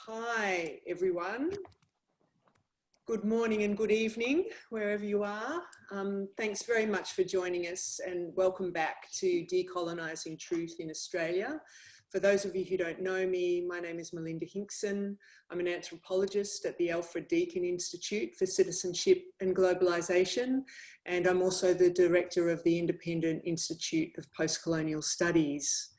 Hi, everyone. Good morning and good evening, wherever you are. Thanks very much for joining us and welcome back to Decolonising Truth in Australia. For those of you who don't know me, my name is Melinda Hinkson. I'm an anthropologist at the Alfred Deakin Institute for Citizenship and Globalisation, and I'm also the director of the Independent Institute of Postcolonial Studies.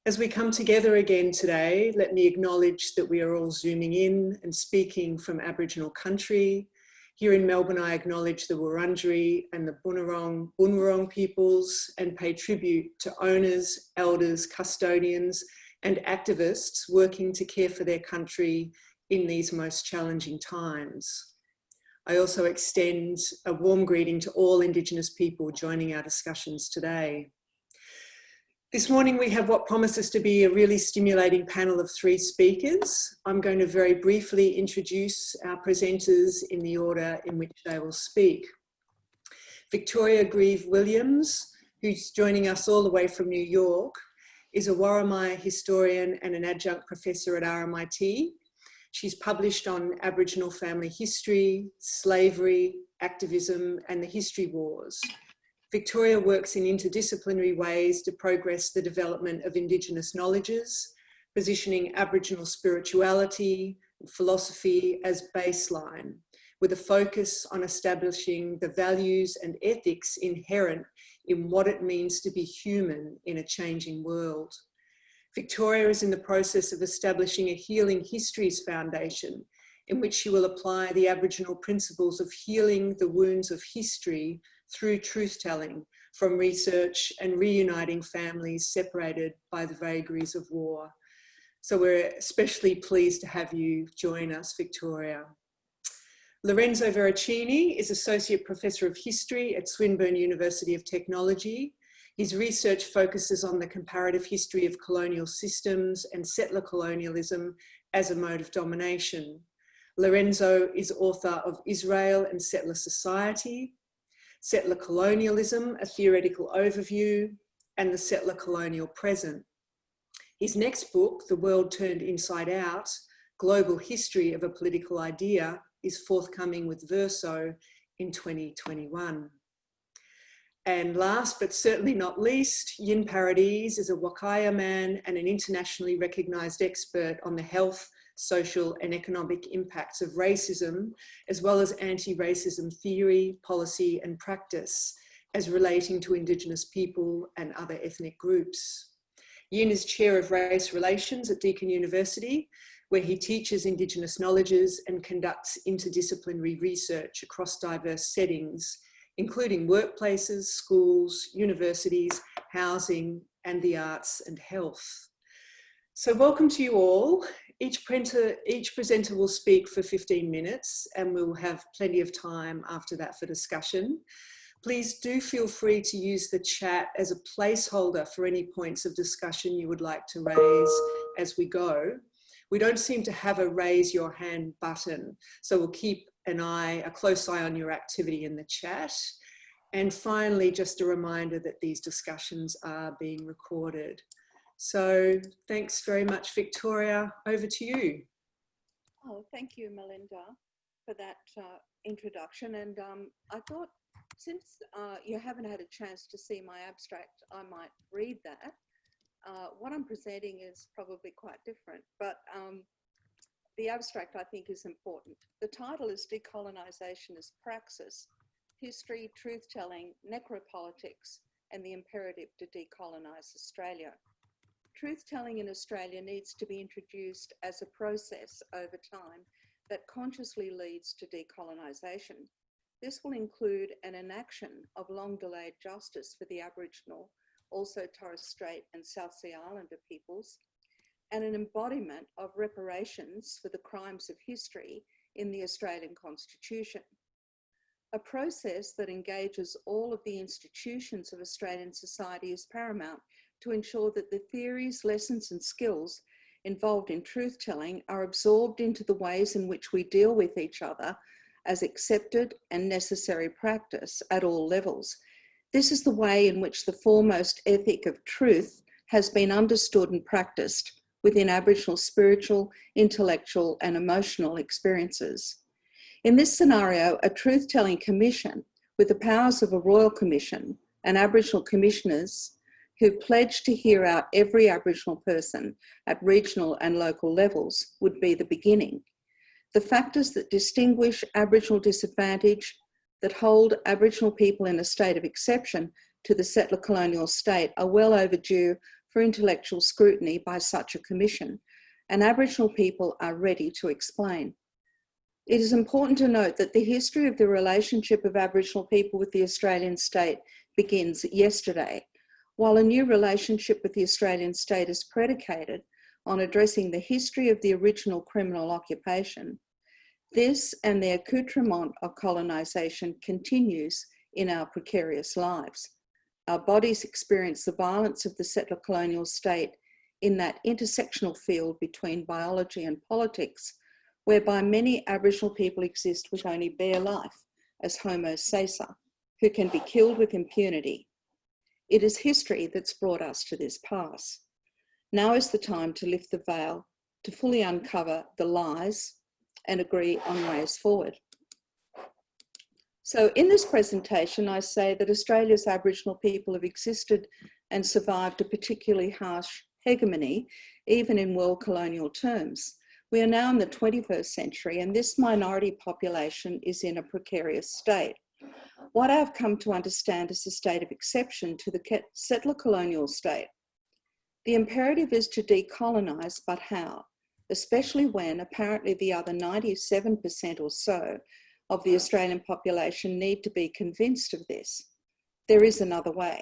As we come together again today, let me acknowledge that we are all zooming in and speaking from Aboriginal country. Here in Melbourne, I acknowledge the Wurundjeri and the Bunurong peoples and pay tribute to owners, elders, custodians, and activists working to care for their country in these most challenging times. I also extend a warm greeting to all Indigenous people joining our discussions today. This morning we have what promises to be a really stimulating panel of 3 speakers. I'm going to very briefly introduce our presenters in the order in which they will speak. Victoria Grieve Williams, who's joining us all the way from New York, is a Warraimaay historian and an adjunct professor at RMIT. She's published on Aboriginal family history, slavery, activism, and the history wars. Victoria works in interdisciplinary ways to progress the development of Indigenous knowledges, positioning Aboriginal spirituality and philosophy as baseline, with a focus on establishing the values and ethics inherent in what it means to be human in a changing world. Victoria is in the process of establishing a Healing Histories Foundation, in which she will apply the Aboriginal principles of healing the wounds of history through truth-telling from research and reuniting families separated by the vagaries of war. So we're especially pleased to have you join us, Victoria. Lorenzo Veracini is Associate Professor of History at Swinburne University of Technology. His research focuses on the comparative history of colonial systems and settler colonialism as a mode of domination. Lorenzo is author of Israel and Settler Society, Settler Colonialism, a Theoretical Overview, and the Settler Colonial Present. His next book, The World Turned Inside Out, Global History of a Political Idea, is forthcoming with Verso in 2021. And last but certainly not least, Yin Paradies is a Wakaya man and an internationally recognised expert on the health, social and economic impacts of racism, as well as anti-racism theory, policy and practice as relating to Indigenous people and other ethnic groups. Yin is Chair of Race Relations at Deakin University, where he teaches Indigenous knowledges and conducts interdisciplinary research across diverse settings, including workplaces, schools, universities, housing, and the arts and health. So welcome to you all. Each presenter will speak for 15 minutes and we'll have plenty of time after that for discussion. Please do feel free to use the chat as a placeholder for any points of discussion you would like to raise as we go. We don't seem to have a raise your hand button, so we'll keep a close eye on your activity in the chat. And finally, just a reminder that these discussions are being recorded. So thanks very much, Victoria. Over to you. Oh, thank you, Melinda, for that introduction. And I thought, since you haven't had a chance to see my abstract, I might read that. What I'm presenting is probably quite different, but the abstract I think is important. The title is Decolonisation as Praxis, History, Truth-Telling, Necropolitics, and the Imperative to Decolonise Australia. Truth-telling in Australia needs to be introduced as a process over time that consciously leads to decolonisation. This will include an enaction of long-delayed justice for the Aboriginal, also Torres Strait and South Sea Islander peoples, and an embodiment of reparations for the crimes of history in the Australian Constitution. A process that engages all of the institutions of Australian society is paramount to ensure that the theories, lessons and skills involved in truth-telling are absorbed into the ways in which we deal with each other as accepted and necessary practice at all levels. This is the way in which the foremost ethic of truth has been understood and practiced within Aboriginal spiritual, intellectual, and emotional experiences. In this scenario, a truth-telling commission with the powers of a royal commission and Aboriginal commissioners who pledge to hear out every Aboriginal person at regional and local levels would be the beginning. The factors that distinguish Aboriginal disadvantage, that hold Aboriginal people in a state of exception to the settler colonial state, are well overdue for intellectual scrutiny by such a commission, and Aboriginal people are ready to explain. It is important to note that the history of the relationship of Aboriginal people with the Australian state begins yesterday, while a new relationship with the Australian state is predicated on addressing the history of the original criminal occupation. This and the accoutrement of colonisation continues in our precarious lives. Our bodies experience the violence of the settler colonial state in that intersectional field between biology and politics, whereby many Aboriginal people exist with only bare life as homo sacer, who can be killed with impunity. It is history that's brought us to this pass. Now is the time to lift the veil, to fully uncover the lies and agree on ways forward. So in this presentation, I say that Australia's Aboriginal people have existed and survived a particularly harsh hegemony, even in world colonial terms. We are now in the 21st century, and this minority population is in a precarious state. What I've come to understand is a state of exception to the settler colonial state. The imperative is to decolonise, but how? Especially when apparently the other 97% or so of the Australian population need to be convinced of this. There is another way.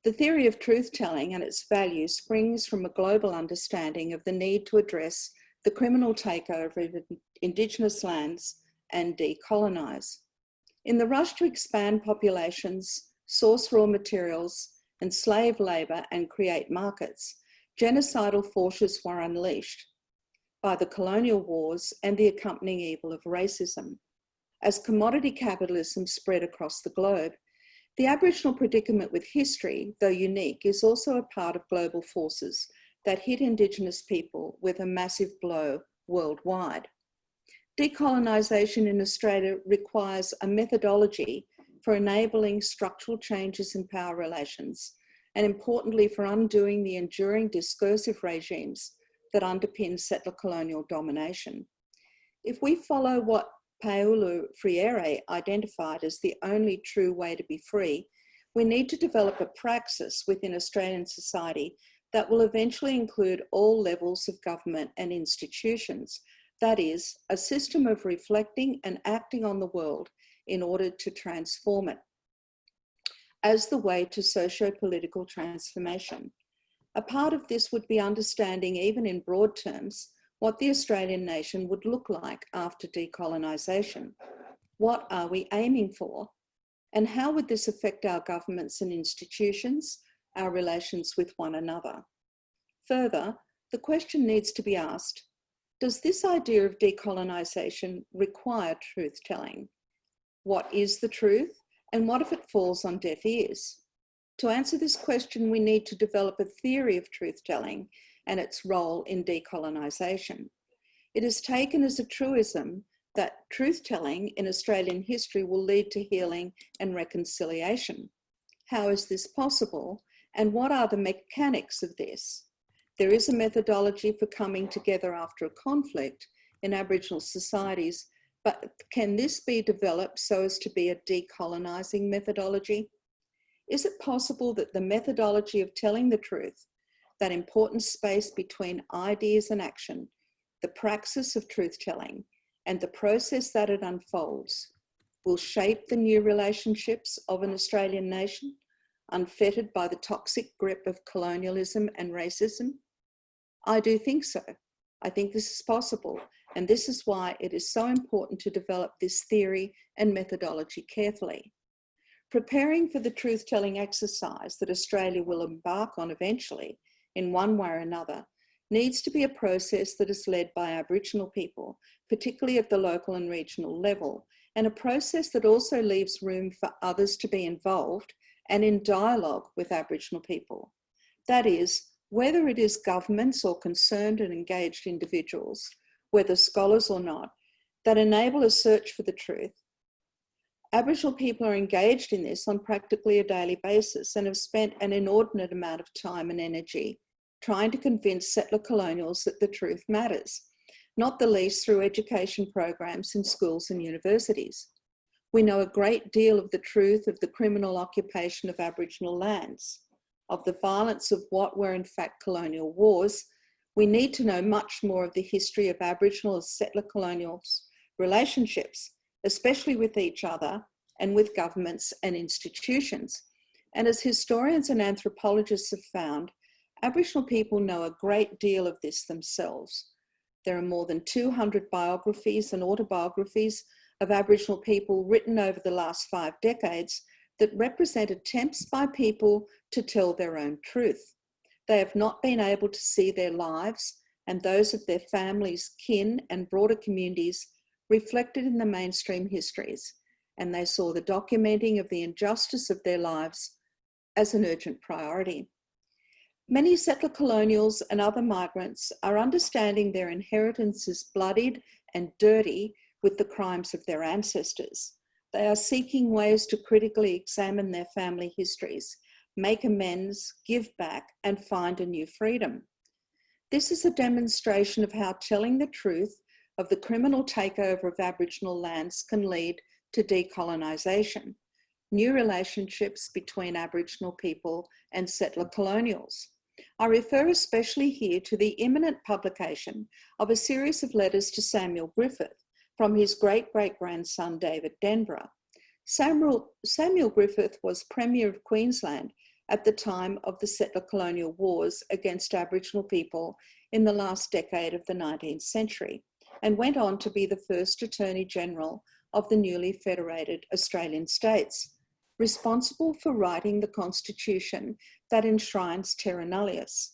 The theory of truth-telling and its value springs from a global understanding of the need to address the criminal takeover of Indigenous lands and decolonise. In the rush to expand populations, source raw materials, enslave labour and create markets, genocidal forces were unleashed by the colonial wars and the accompanying evil of racism. As commodity capitalism spread across the globe, the Aboriginal predicament with history, though unique, is also a part of global forces that hit Indigenous people with a massive blow worldwide. Decolonisation in Australia requires a methodology for enabling structural changes in power relations, and importantly for undoing the enduring discursive regimes that underpin settler colonial domination. If we follow what Paolo Freire identified as the only true way to be free, we need to develop a praxis within Australian society that will eventually include all levels of government and institutions. That is, a system of reflecting and acting on the world in order to transform it as the way to socio-political transformation. A part of this would be understanding, even in broad terms, what the Australian nation would look like after decolonisation. What are we aiming for? And how would this affect our governments and institutions, our relations with one another? Further, the question needs to be asked, does this idea of decolonisation require truth-telling? What is the truth, and what if it falls on deaf ears? To answer this question, we need to develop a theory of truth-telling and its role in decolonisation. It is taken as a truism that truth-telling in Australian history will lead to healing and reconciliation. How is this possible, and what are the mechanics of this? There is a methodology for coming together after a conflict in Aboriginal societies, but can this be developed so as to be a decolonising methodology? Is it possible that the methodology of telling the truth, that important space between ideas and action, the praxis of truth-telling, and the process that it unfolds, will shape the new relationships of an Australian nation, unfettered by the toxic grip of colonialism and racism? I do think so. I think this is possible, and this is why it is so important to develop this theory and methodology carefully. Preparing for the truth-telling exercise that Australia will embark on eventually, in one way or another, needs to be a process that is led by Aboriginal people, particularly at the local and regional level, and a process that also leaves room for others to be involved and in dialogue with Aboriginal people. That is, whether it is governments or concerned and engaged individuals, whether scholars or not, that enable a search for the truth. Aboriginal people are engaged in this on practically a daily basis and have spent an inordinate amount of time and energy trying to convince settler colonials that the truth matters, not the least through education programs in schools and universities. We know a great deal of the truth of the criminal occupation of Aboriginal lands, of the violence of what were in fact colonial wars. We need to know much more of the history of Aboriginal and settler colonials' relationships, especially with each other and with governments and institutions. And as historians and anthropologists have found, Aboriginal people know a great deal of this themselves. There are more than 200 biographies and autobiographies of Aboriginal people written over the last 5 decades that represent attempts by people to tell their own truth. They have not been able to see their lives and those of their families, kin, and broader communities reflected in the mainstream histories, and they saw the documenting of the injustice of their lives as an urgent priority. Many settler colonials and other migrants are understanding their inheritance is bloodied and dirty with the crimes of their ancestors. They are seeking ways to critically examine their family histories, make amends, give back, and find a new freedom. This is a demonstration of how telling the truth of the criminal takeover of Aboriginal lands can lead to decolonisation, new relationships between Aboriginal people and settler colonials. I refer especially here to the imminent publication of a series of letters to Samuel Griffith from his great-great-grandson David Denborough. Samuel Griffith was Premier of Queensland at the time of the settler colonial wars against Aboriginal people in the last decade of the 19th century, and went on to be the first Attorney General of the newly federated Australian states, responsible for writing the constitution that enshrines terra nullius.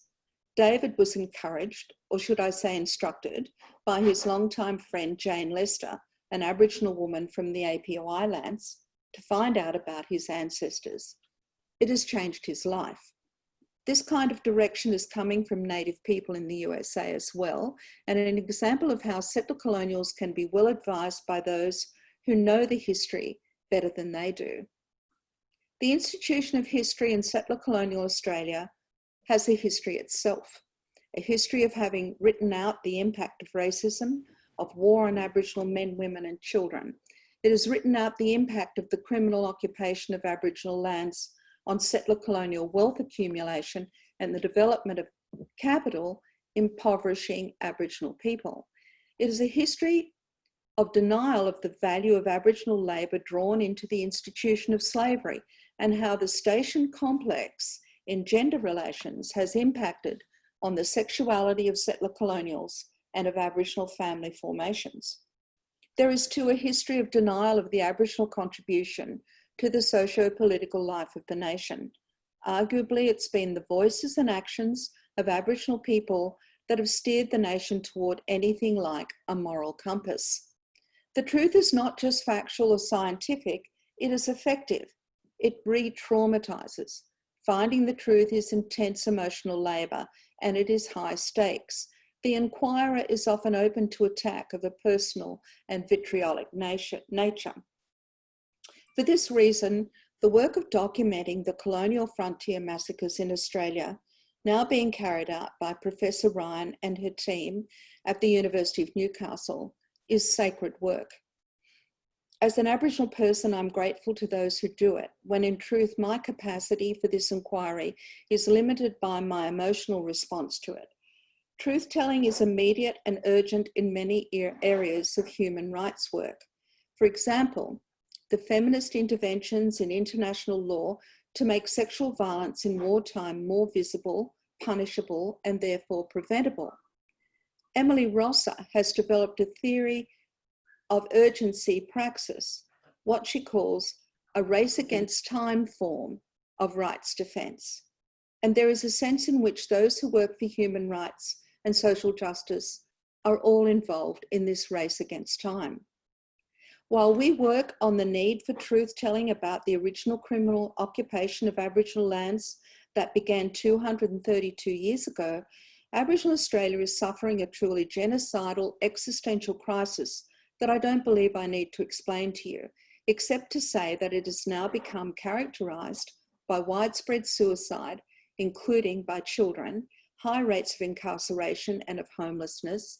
David was encouraged, or should I say instructed, by his longtime friend Jane Lester, an Aboriginal woman from the APOI lands, to find out about his ancestors. It has changed his life. This kind of direction is coming from Native people in the USA as well, and an example of how settler colonials can be well advised by those who know the history better than they do. The institution of history in settler colonial Australia has a history itself, a history of having written out the impact of racism, of war on Aboriginal men, women and children. It has written out the impact of the criminal occupation of Aboriginal lands on settler colonial wealth accumulation and the development of capital impoverishing Aboriginal people. It is a history of denial of the value of Aboriginal labour drawn into the institution of slavery and how the station complex in gender relations has impacted on the sexuality of settler colonials and of Aboriginal family formations. There is too a history of denial of the Aboriginal contribution to the socio-political life of the nation. Arguably, it's been the voices and actions of Aboriginal people that have steered the nation toward anything like a moral compass. The truth is not just factual or scientific, it is effective. It re-traumatizes. Finding the truth is intense emotional labour and it is high stakes. The inquirer is often open to attack of a personal and vitriolic nature. For this reason, the work of documenting the colonial frontier massacres in Australia, now being carried out by Professor Ryan and her team at the University of Newcastle, is sacred work. As an Aboriginal person, I'm grateful to those who do it, when in truth my capacity for this inquiry is limited by my emotional response to it. Truth-telling is immediate and urgent in many areas of human rights work. For example, the feminist interventions in international law to make sexual violence in wartime more visible, punishable, and therefore preventable. Emily Rosser has developed a theory of urgency praxis, what she calls a race against time form of rights defence. And there is a sense in which those who work for human rights and social justice are all involved in this race against time. While we work on the need for truth-telling about the original criminal occupation of Aboriginal lands, that began 232 years ago, Aboriginal Australia is suffering a truly genocidal existential crisis that I don't believe I need to explain to you, except to say that it has now become characterised by widespread suicide, including by children, high rates of incarceration and of homelessness,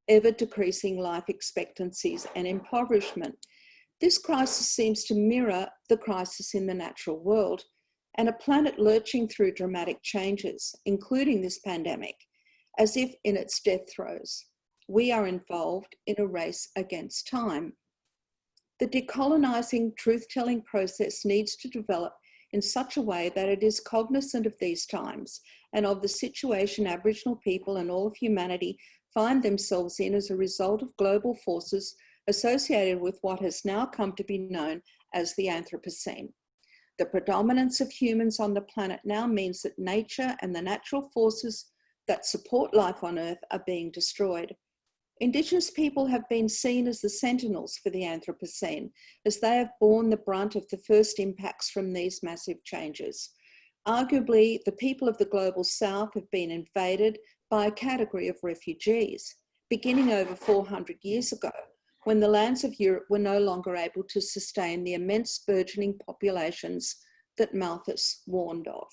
ever decreasing life expectancies and impoverishment. This crisis seems to mirror the crisis in the natural world and a planet lurching through dramatic changes, including this pandemic, as if in its death throes. We are involved in a race against time. The decolonising truth-telling process needs to develop in such a way that it is cognizant of these times and of the situation Aboriginal people and all of humanity find themselves in as a result of global forces associated with what has now come to be known as the Anthropocene. The predominance of humans on the planet now means that nature and the natural forces that support life on Earth are being destroyed. Indigenous people have been seen as the sentinels for the Anthropocene, as they have borne the brunt of the first impacts from these massive changes. Arguably, the people of the global South have been invaded by a category of refugees, beginning over 400 years ago, when the lands of Europe were no longer able to sustain the immense burgeoning populations that Malthus warned of.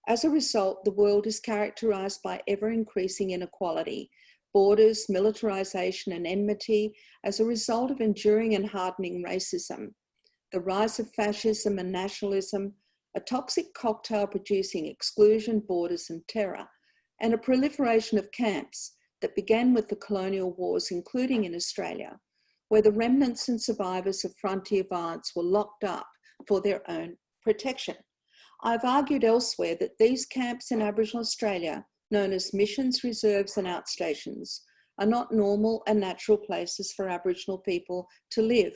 As a result, the world is characterised by ever-increasing inequality, borders, militarisation and enmity as a result of enduring and hardening racism, the rise of fascism and nationalism, a toxic cocktail producing exclusion, borders and terror, and a proliferation of camps that began with the colonial wars, including in Australia, where the remnants and survivors of frontier violence were locked up for their own protection. I've argued elsewhere that these camps in Aboriginal Australia, known as missions, reserves and outstations, are not normal and natural places for Aboriginal people to live,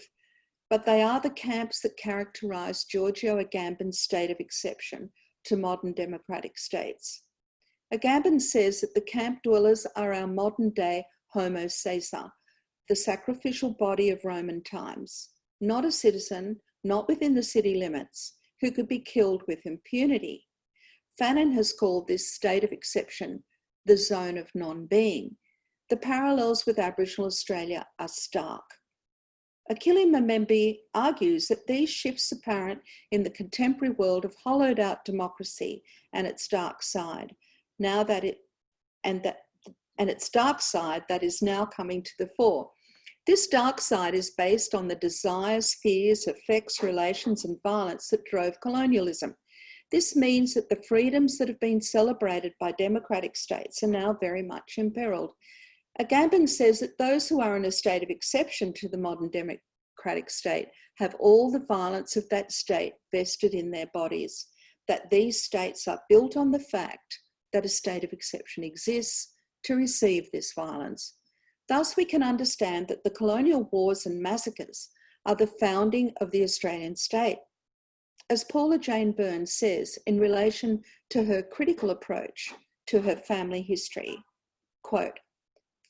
but they are the camps that characterise Giorgio Agamben's state of exception to modern democratic states. Agamben says that the camp dwellers are our modern day homo sacer, the sacrificial body of Roman times, not a citizen, not within the city limits, who could be killed with impunity. Fanon has called this state of exception the zone of non-being. The parallels with Aboriginal Australia are stark. Achille Mbembe argues that these shifts apparent in the contemporary world have hollowed out democracy and its dark side, its dark side that is now coming to the fore. This dark side is based on the desires, fears, effects, relations and violence that drove colonialism. This means that the freedoms that have been celebrated by democratic states are now very much imperiled. Agamben says that those who are in a state of exception to the modern democratic state have all the violence of that state vested in their bodies, that these states are built on the fact that a state of exception exists to receive this violence. Thus, we can understand that the colonial wars and massacres are the founding of the Australian state. As Paula Jane Burns says in relation to her critical approach to her family history, quote,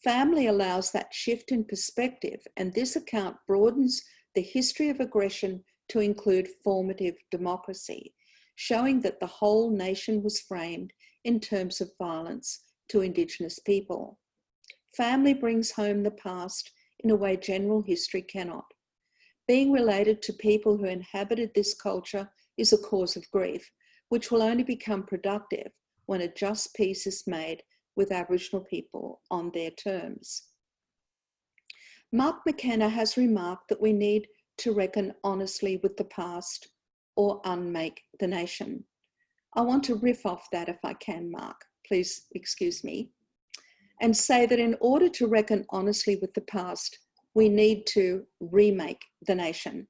"Family allows that shift in perspective, and this account broadens the history of aggression to include formative democracy, showing that the whole nation was framed in terms of violence to Indigenous people. Family brings home the past in a way general history cannot. Being related to people who inhabited this culture is a cause of grief, which will only become productive when a just peace is made with Aboriginal people on their terms." Mark McKenna has remarked that we need to reckon honestly with the past or unmake the nation. I want to riff off that if I can, Mark, please excuse me, and say that in order to reckon honestly with the past, we need to remake the nation.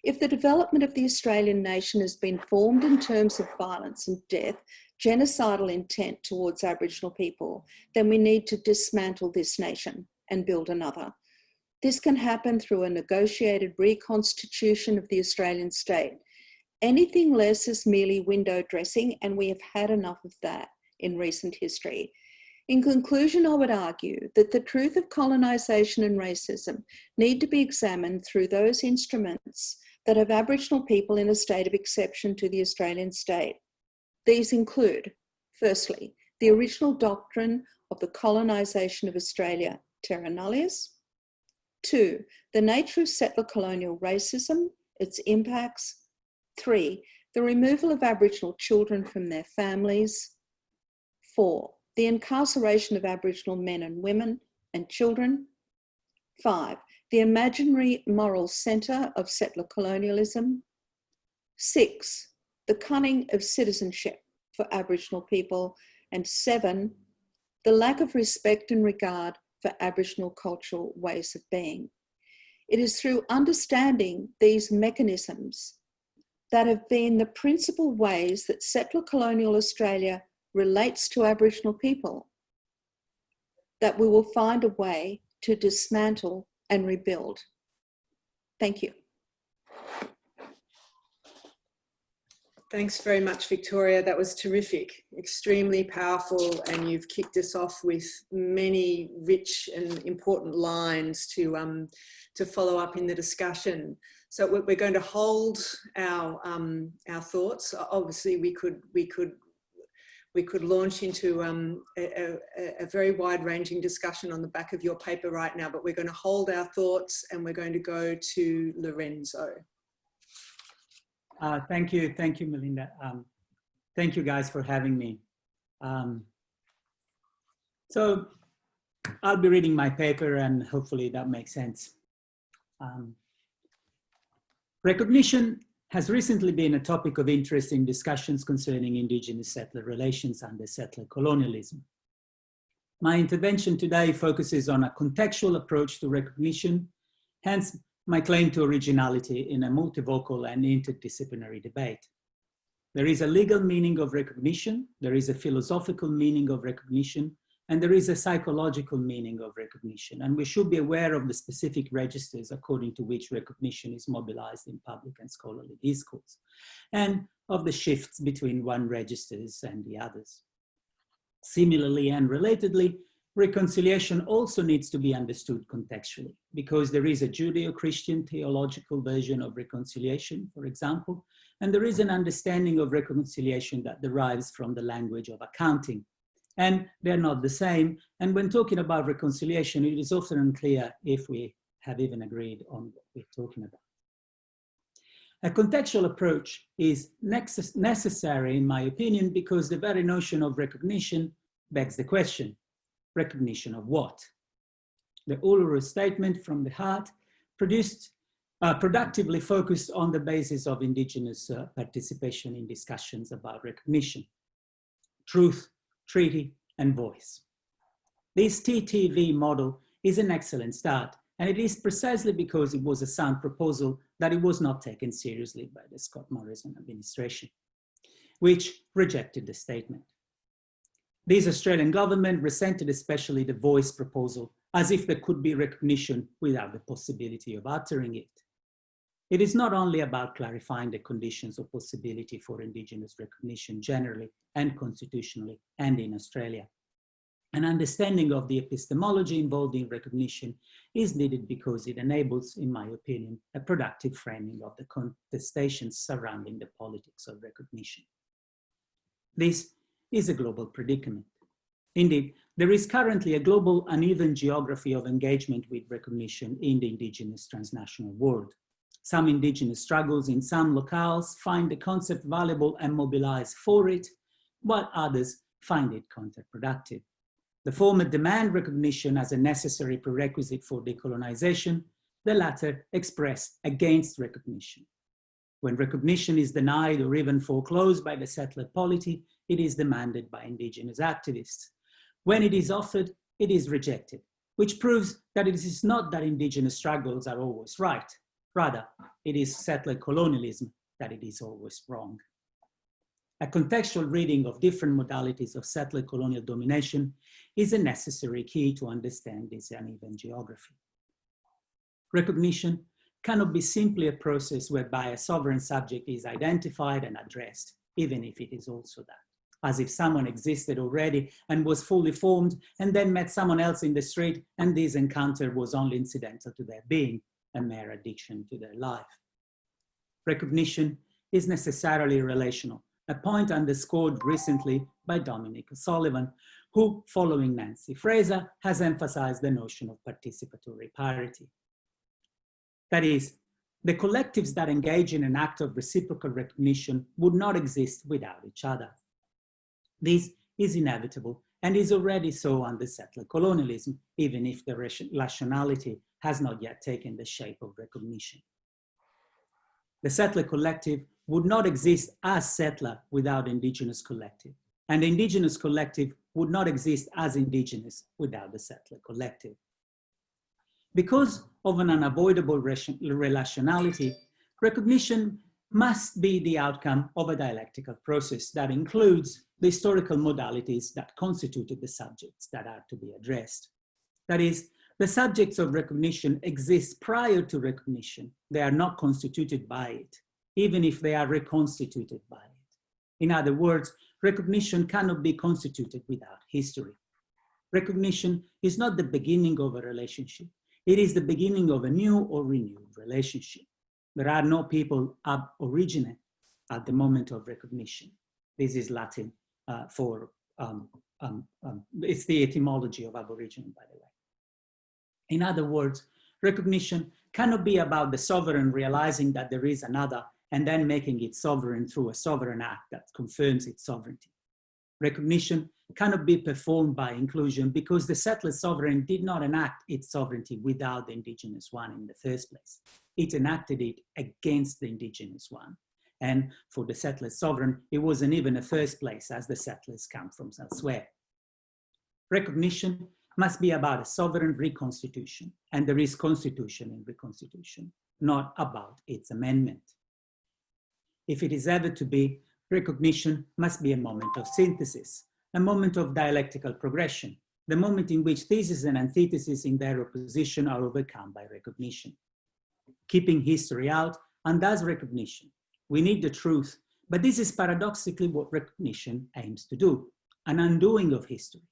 If the development of the Australian nation has been formed in terms of violence and death, genocidal intent towards Aboriginal people, then we need to dismantle this nation and build another. This can happen through a negotiated reconstitution of the Australian state. Anything less is merely window dressing, and we have had enough of that in recent history. In conclusion, I would argue that the truth of colonisation and racism need to be examined through those instruments that have Aboriginal people in a state of exception to the Australian state. These include, firstly, the original doctrine of the colonisation of Australia, terra nullius. 2, the nature of settler colonial racism, its impacts. 3, the removal of Aboriginal children from their families. 4, the incarceration of Aboriginal men and women and children. 5, the imaginary moral centre of settler colonialism. 6, the cunning of citizenship for Aboriginal people. And 7, the lack of respect and regard for Aboriginal cultural ways of being. It is through understanding these mechanisms that have been the principal ways that settler colonial Australia relates to Aboriginal people that we will find a way to dismantle and rebuild. Thank you. Thanks very much, Victoria. That was terrific, extremely powerful, and you've kicked us off with many rich and important lines to follow up in the discussion. So we're going to hold our thoughts. Obviously, we could launch into a very wide-ranging discussion on the back of your paper right now, but we're going to hold our thoughts and we're going to go to Lorenzo. Thank you, Melinda. Thank you guys for having me. So I'll be reading my paper and hopefully that makes sense. Recognition has recently been a topic of interest in discussions concerning Indigenous settler relations under settler colonialism. My intervention today focuses on a contextual approach to recognition, hence my claim to originality in a multivocal and interdisciplinary debate. There is a legal meaning of recognition, there is a philosophical meaning of recognition, and there is a psychological meaning of recognition. And we should be aware of the specific registers according to which recognition is mobilized in public and scholarly discourse, and of the shifts between one registers and the others. Similarly and relatedly, reconciliation also needs to be understood contextually, because there is a Judeo-Christian theological version of reconciliation, for example, and there is an understanding of reconciliation that derives from the language of accounting. And they're not the same. And when talking about reconciliation, it is often unclear if we have even agreed on what we're talking about. A contextual approach is necessary, in my opinion, because the very notion of recognition begs the question, recognition of what? The Uluru Statement from the Heart productively focused on the basis of Indigenous participation in discussions about recognition, truth, treaty, and voice. This TTV model is an excellent start, and it is precisely because it was a sound proposal that it was not taken seriously by the Scott Morrison administration, which rejected the statement. This Australian government resented especially the voice proposal, as if there could be recognition without the possibility of uttering it. It is not only about clarifying the conditions of possibility for Indigenous recognition generally and constitutionally and in Australia. An understanding of the epistemology involved in recognition is needed because it enables, in my opinion, a productive framing of the contestations surrounding the politics of recognition. This is a global predicament. Indeed, there is currently a global uneven geography of engagement with recognition in the Indigenous transnational world. Some Indigenous struggles in some locales find the concept valuable and mobilize for it, while others find it counterproductive. The former demand recognition as a necessary prerequisite for decolonization, the latter express against recognition. When recognition is denied or even foreclosed by the settler polity, it is demanded by Indigenous activists. When it is offered, it is rejected, which proves that it is not that Indigenous struggles are always right. Rather, it is settler colonialism that it is always wrong. A contextual reading of different modalities of settler colonial domination is a necessary key to understand this uneven geography. Recognition cannot be simply a process whereby a sovereign subject is identified and addressed, even if it is also that, as if someone existed already and was fully formed and then met someone else in the street and this encounter was only incidental to their being, a mere addiction to their life. Recognition is necessarily relational, a point underscored recently by Dominic O'Sullivan, who, following Nancy Fraser, has emphasized the notion of participatory parity. That is, the collectives that engage in an act of reciprocal recognition would not exist without each other. This is inevitable and is already so under settler colonialism, even if the rationality has not yet taken the shape of recognition. The settler collective would not exist as settler without Indigenous collective, and the Indigenous collective would not exist as Indigenous without the settler collective. Because of an unavoidable relationality, recognition must be the outcome of a dialectical process that includes the historical modalities that constituted the subjects that are to be addressed. That is, the subjects of recognition exist prior to recognition. They are not constituted by it, even if they are reconstituted by it. In other words, recognition cannot be constituted without history. Recognition is not the beginning of a relationship. It is the beginning of a new or renewed relationship. There are no people ab origine at the moment of recognition. This is Latin for, it's the etymology of Aboriginal, by the way. In other words, recognition cannot be about the sovereign realizing that there is another and then making it sovereign through a sovereign act that confirms its sovereignty. Recognition cannot be performed by inclusion because the settler sovereign did not enact its sovereignty without the Indigenous one in the first place. It enacted it against the Indigenous one. And for the settler sovereign, it wasn't even a first place as the settlers come from elsewhere. Recognition must be about a sovereign reconstitution, and there is constitution in reconstitution, not about its amendment. If it is ever to be, recognition must be a moment of synthesis, a moment of dialectical progression, the moment in which thesis and antithesis in their opposition are overcome by recognition. Keeping history out undoes recognition. We need the truth, but this is paradoxically what recognition aims to do, an undoing of history.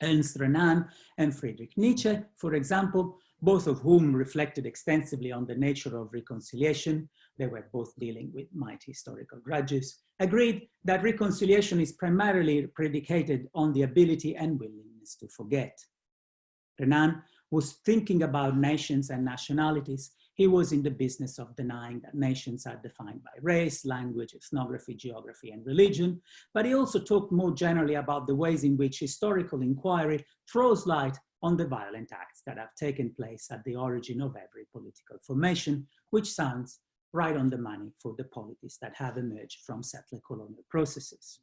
Ernst Renan and Friedrich Nietzsche, for example, both of whom reflected extensively on the nature of reconciliation, they were both dealing with mighty historical grudges, agreed that reconciliation is primarily predicated on the ability and willingness to forget. Renan was thinking about nations and nationalities. He was in the business of denying that nations are defined by race, language, ethnography, geography, and religion, but he also talked more generally about the ways in which historical inquiry throws light on the violent acts that have taken place at the origin of every political formation, which sounds right on the money for the polities that have emerged from settler colonial processes.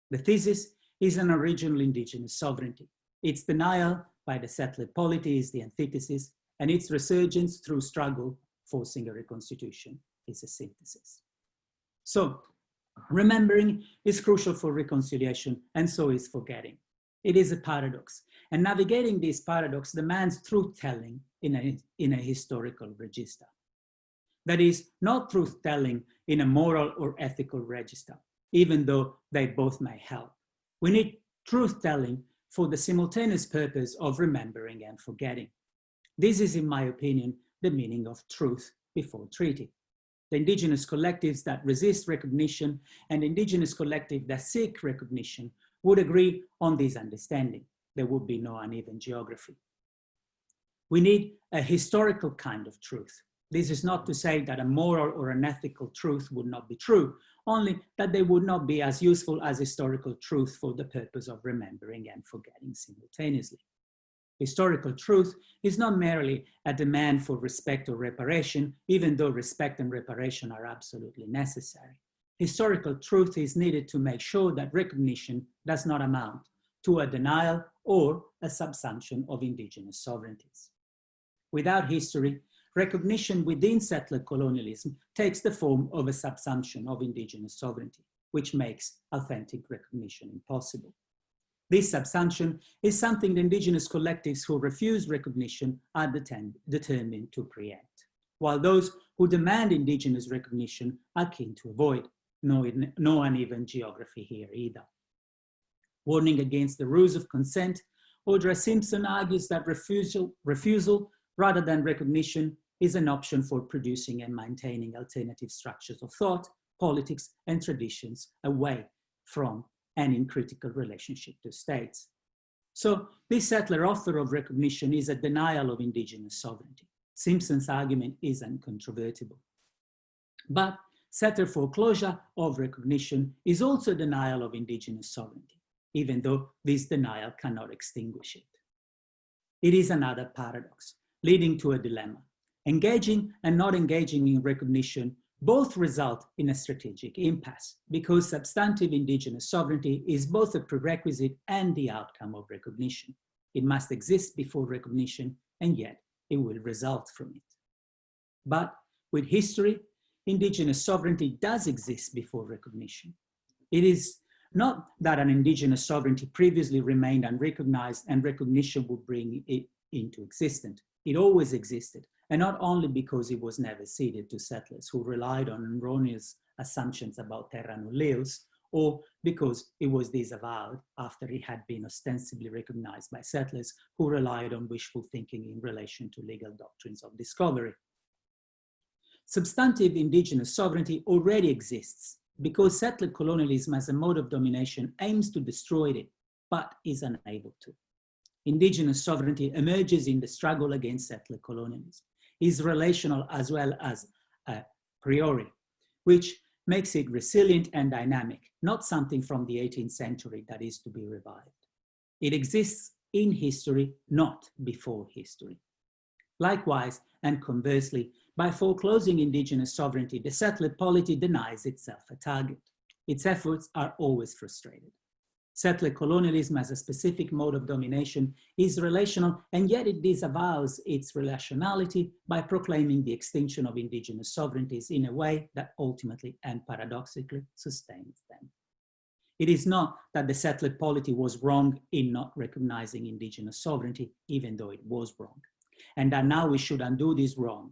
The thesis is an original Indigenous sovereignty. Its denial by the settler polity is the antithesis, and its resurgence through struggle, forcing a reconstitution, is a synthesis. So, remembering is crucial for reconciliation, and so is forgetting. It is a paradox, and navigating this paradox demands truth-telling in a historical register. That is, not truth-telling in a moral or ethical register, even though they both may help. We need truth-telling for the simultaneous purpose of remembering and forgetting. This is, in my opinion, the meaning of truth before treaty. The Indigenous collectives that resist recognition and Indigenous collectives that seek recognition would agree on this understanding. There would be no uneven geography. We need a historical kind of truth. This is not to say that a moral or an ethical truth would not be true, only that they would not be as useful as historical truth for the purpose of remembering and forgetting simultaneously. Historical truth is not merely a demand for respect or reparation, even though respect and reparation are absolutely necessary. Historical truth is needed to make sure that recognition does not amount to a denial or a subsumption of Indigenous sovereignties. Without history, recognition within settler colonialism takes the form of a subsumption of Indigenous sovereignty, which makes authentic recognition impossible. This subsumption is something the Indigenous collectives who refuse recognition are determined to preempt, while those who demand Indigenous recognition are keen to avoid. No uneven geography here either. Warning against the rules of consent, Audra Simpson argues that refusal rather than recognition is an option for producing and maintaining alternative structures of thought politics, and traditions away from and in critical relationship to states. So this settler offer of recognition is a denial of Indigenous sovereignty. Simpson's argument is incontrovertible. But settler foreclosure of recognition is also a denial of Indigenous sovereignty, even though this denial cannot extinguish it. It is another paradox, leading to a dilemma. Engaging and not engaging in recognition both result in a strategic impasse, because substantive Indigenous sovereignty is both a prerequisite and the outcome of recognition. It must exist before recognition, and yet it will result from it. But with history, Indigenous sovereignty does exist before recognition. It is not that an Indigenous sovereignty previously remained unrecognized and recognition would bring it into existence. It always existed, and not only because it was never ceded to settlers who relied on erroneous assumptions about terra nullius, or because it was disavowed after it had been ostensibly recognized by settlers who relied on wishful thinking in relation to legal doctrines of discovery. Substantive Indigenous sovereignty already exists because settler colonialism as a mode of domination aims to destroy it, but is unable to. Indigenous sovereignty emerges in the struggle against settler colonialism, is relational as well as a priori, which makes it resilient and dynamic, not something from the 18th century that is to be revived. It exists in history, not before history. Likewise, and conversely, by foreclosing Indigenous sovereignty, the settler polity denies itself a target. Its efforts are always frustrated. Settler colonialism as a specific mode of domination is relational, and yet it disavows its relationality by proclaiming the extinction of Indigenous sovereignties in a way that ultimately and paradoxically sustains them. It is not that the settler polity was wrong in not recognizing Indigenous sovereignty, even though it was wrong, and that now we should undo this wrong.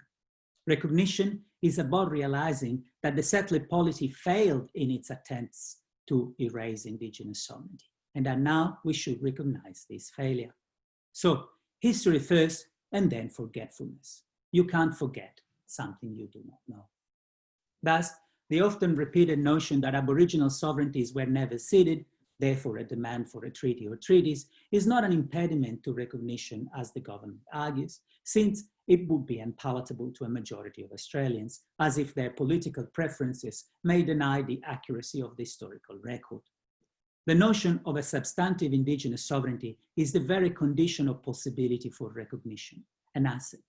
Recognition is about realizing that the settler polity failed in its attempts to erase Indigenous sovereignty, and that now we should recognize this failure. So, history first, and then forgetfulness. You can't forget something you do not know. Thus, the often repeated notion that Aboriginal sovereignties were never ceded, therefore a demand for a treaty or treaties, is not an impediment to recognition, as the government argues, since it would be unpalatable to a majority of Australians, as if their political preferences may deny the accuracy of the historical record. The notion of a substantive Indigenous sovereignty is the very condition of possibility for recognition, an asset.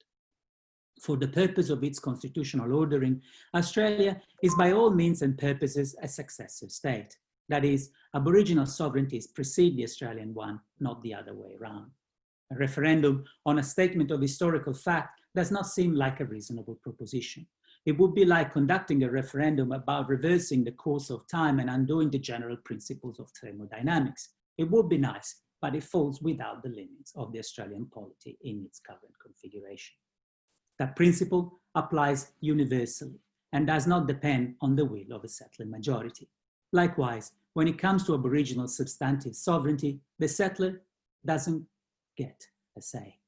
For the purpose of its constitutional ordering, Australia is by all means and purposes a successive state. That is, Aboriginal sovereignties precede the Australian one, not the other way around. A referendum on a statement of historical fact does not seem like a reasonable proposition. It would be like conducting a referendum about reversing the course of time and undoing the general principles of thermodynamics. It would be nice, but it falls without the limits of the Australian polity in its current configuration. That principle applies universally and does not depend on the will of a settler majority. Likewise, when it comes to Aboriginal substantive sovereignty, the settler doesn't get a say.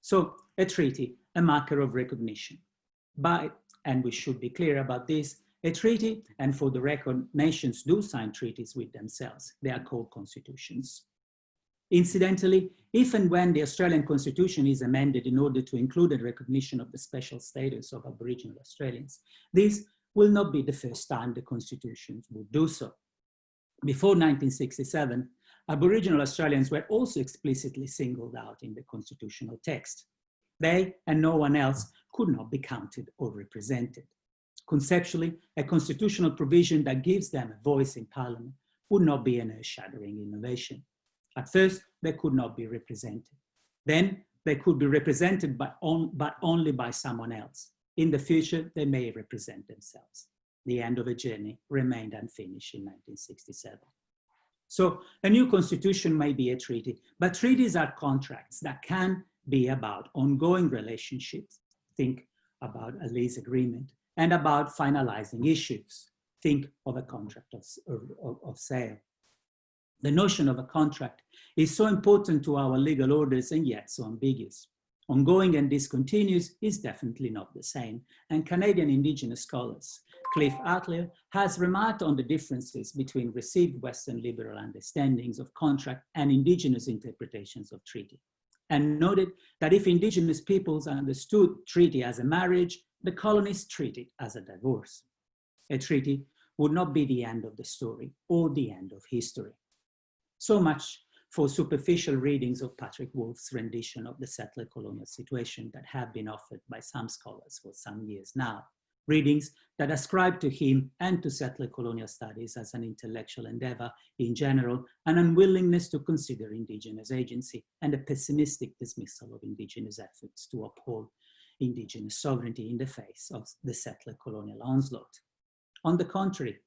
So, a treaty, a marker of recognition. By, and we should be clear about this, a treaty, and for the record, nations do sign treaties with themselves. They are called constitutions. Incidentally, if and when the Australian Constitution is amended in order to include a recognition of the special status of Aboriginal Australians, this will not be the first time the constitutions would do so. Before 1967, Aboriginal Australians were also explicitly singled out in the constitutional text. They and no one else could not be counted or represented. Conceptually, a constitutional provision that gives them a voice in Parliament would not be an earth-shattering innovation. At first, they could not be represented. Then, they could be represented but only by someone else. In the future, they may represent themselves. The end of a journey remained unfinished in 1967. So a new constitution may be a treaty, but treaties are contracts that can be about ongoing relationships. Think about a lease agreement, and about finalizing issues. Think of a contract of sale. The notion of a contract is so important to our legal orders and yet so ambiguous. Ongoing and discontinuous is definitely not the same, and Canadian Indigenous scholars Cliff Atler has remarked on the differences between received Western liberal understandings of contract and Indigenous interpretations of treaty, and noted that if Indigenous peoples understood treaty as a marriage, the colonists treat it as a divorce. A treaty would not be the end of the story or the end of history. So much for superficial readings of Patrick Wolf's rendition of the settler colonial situation that have been offered by some scholars for some years now. Readings that ascribe to him and to settler colonial studies as an intellectual endeavor in general, an unwillingness to consider Indigenous agency and a pessimistic dismissal of Indigenous efforts to uphold Indigenous sovereignty in the face of the settler colonial onslaught. On the contrary,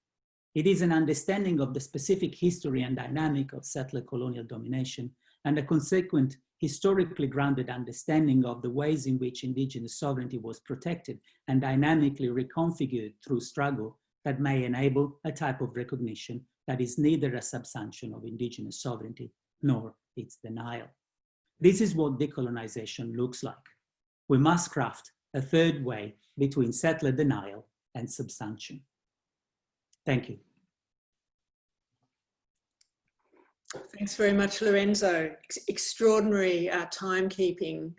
it is an understanding of the specific history and dynamic of settler colonial domination and a consequent historically grounded understanding of the ways in which Indigenous sovereignty was protected and dynamically reconfigured through struggle that may enable a type of recognition that is neither a subsumption of Indigenous sovereignty nor its denial. This is what decolonization looks like. We must craft a third way between settler denial and subsumption. Thank you. Thanks very much, Lorenzo. Extraordinary timekeeping,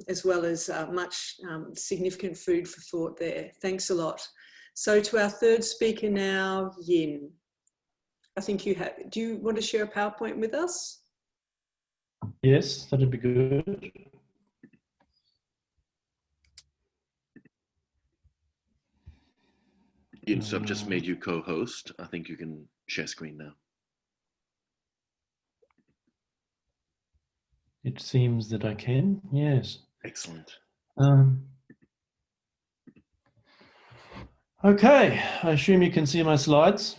as well as much significant food for thought there. Thanks a lot. So to our third speaker now, Yin. I think you have, do you want to share a PowerPoint with us? Yes, that'd be good. Yin, so I've just made you co-host. I think you can share screen now. It seems that I can, yes. Excellent. Okay, I assume you can see my slides.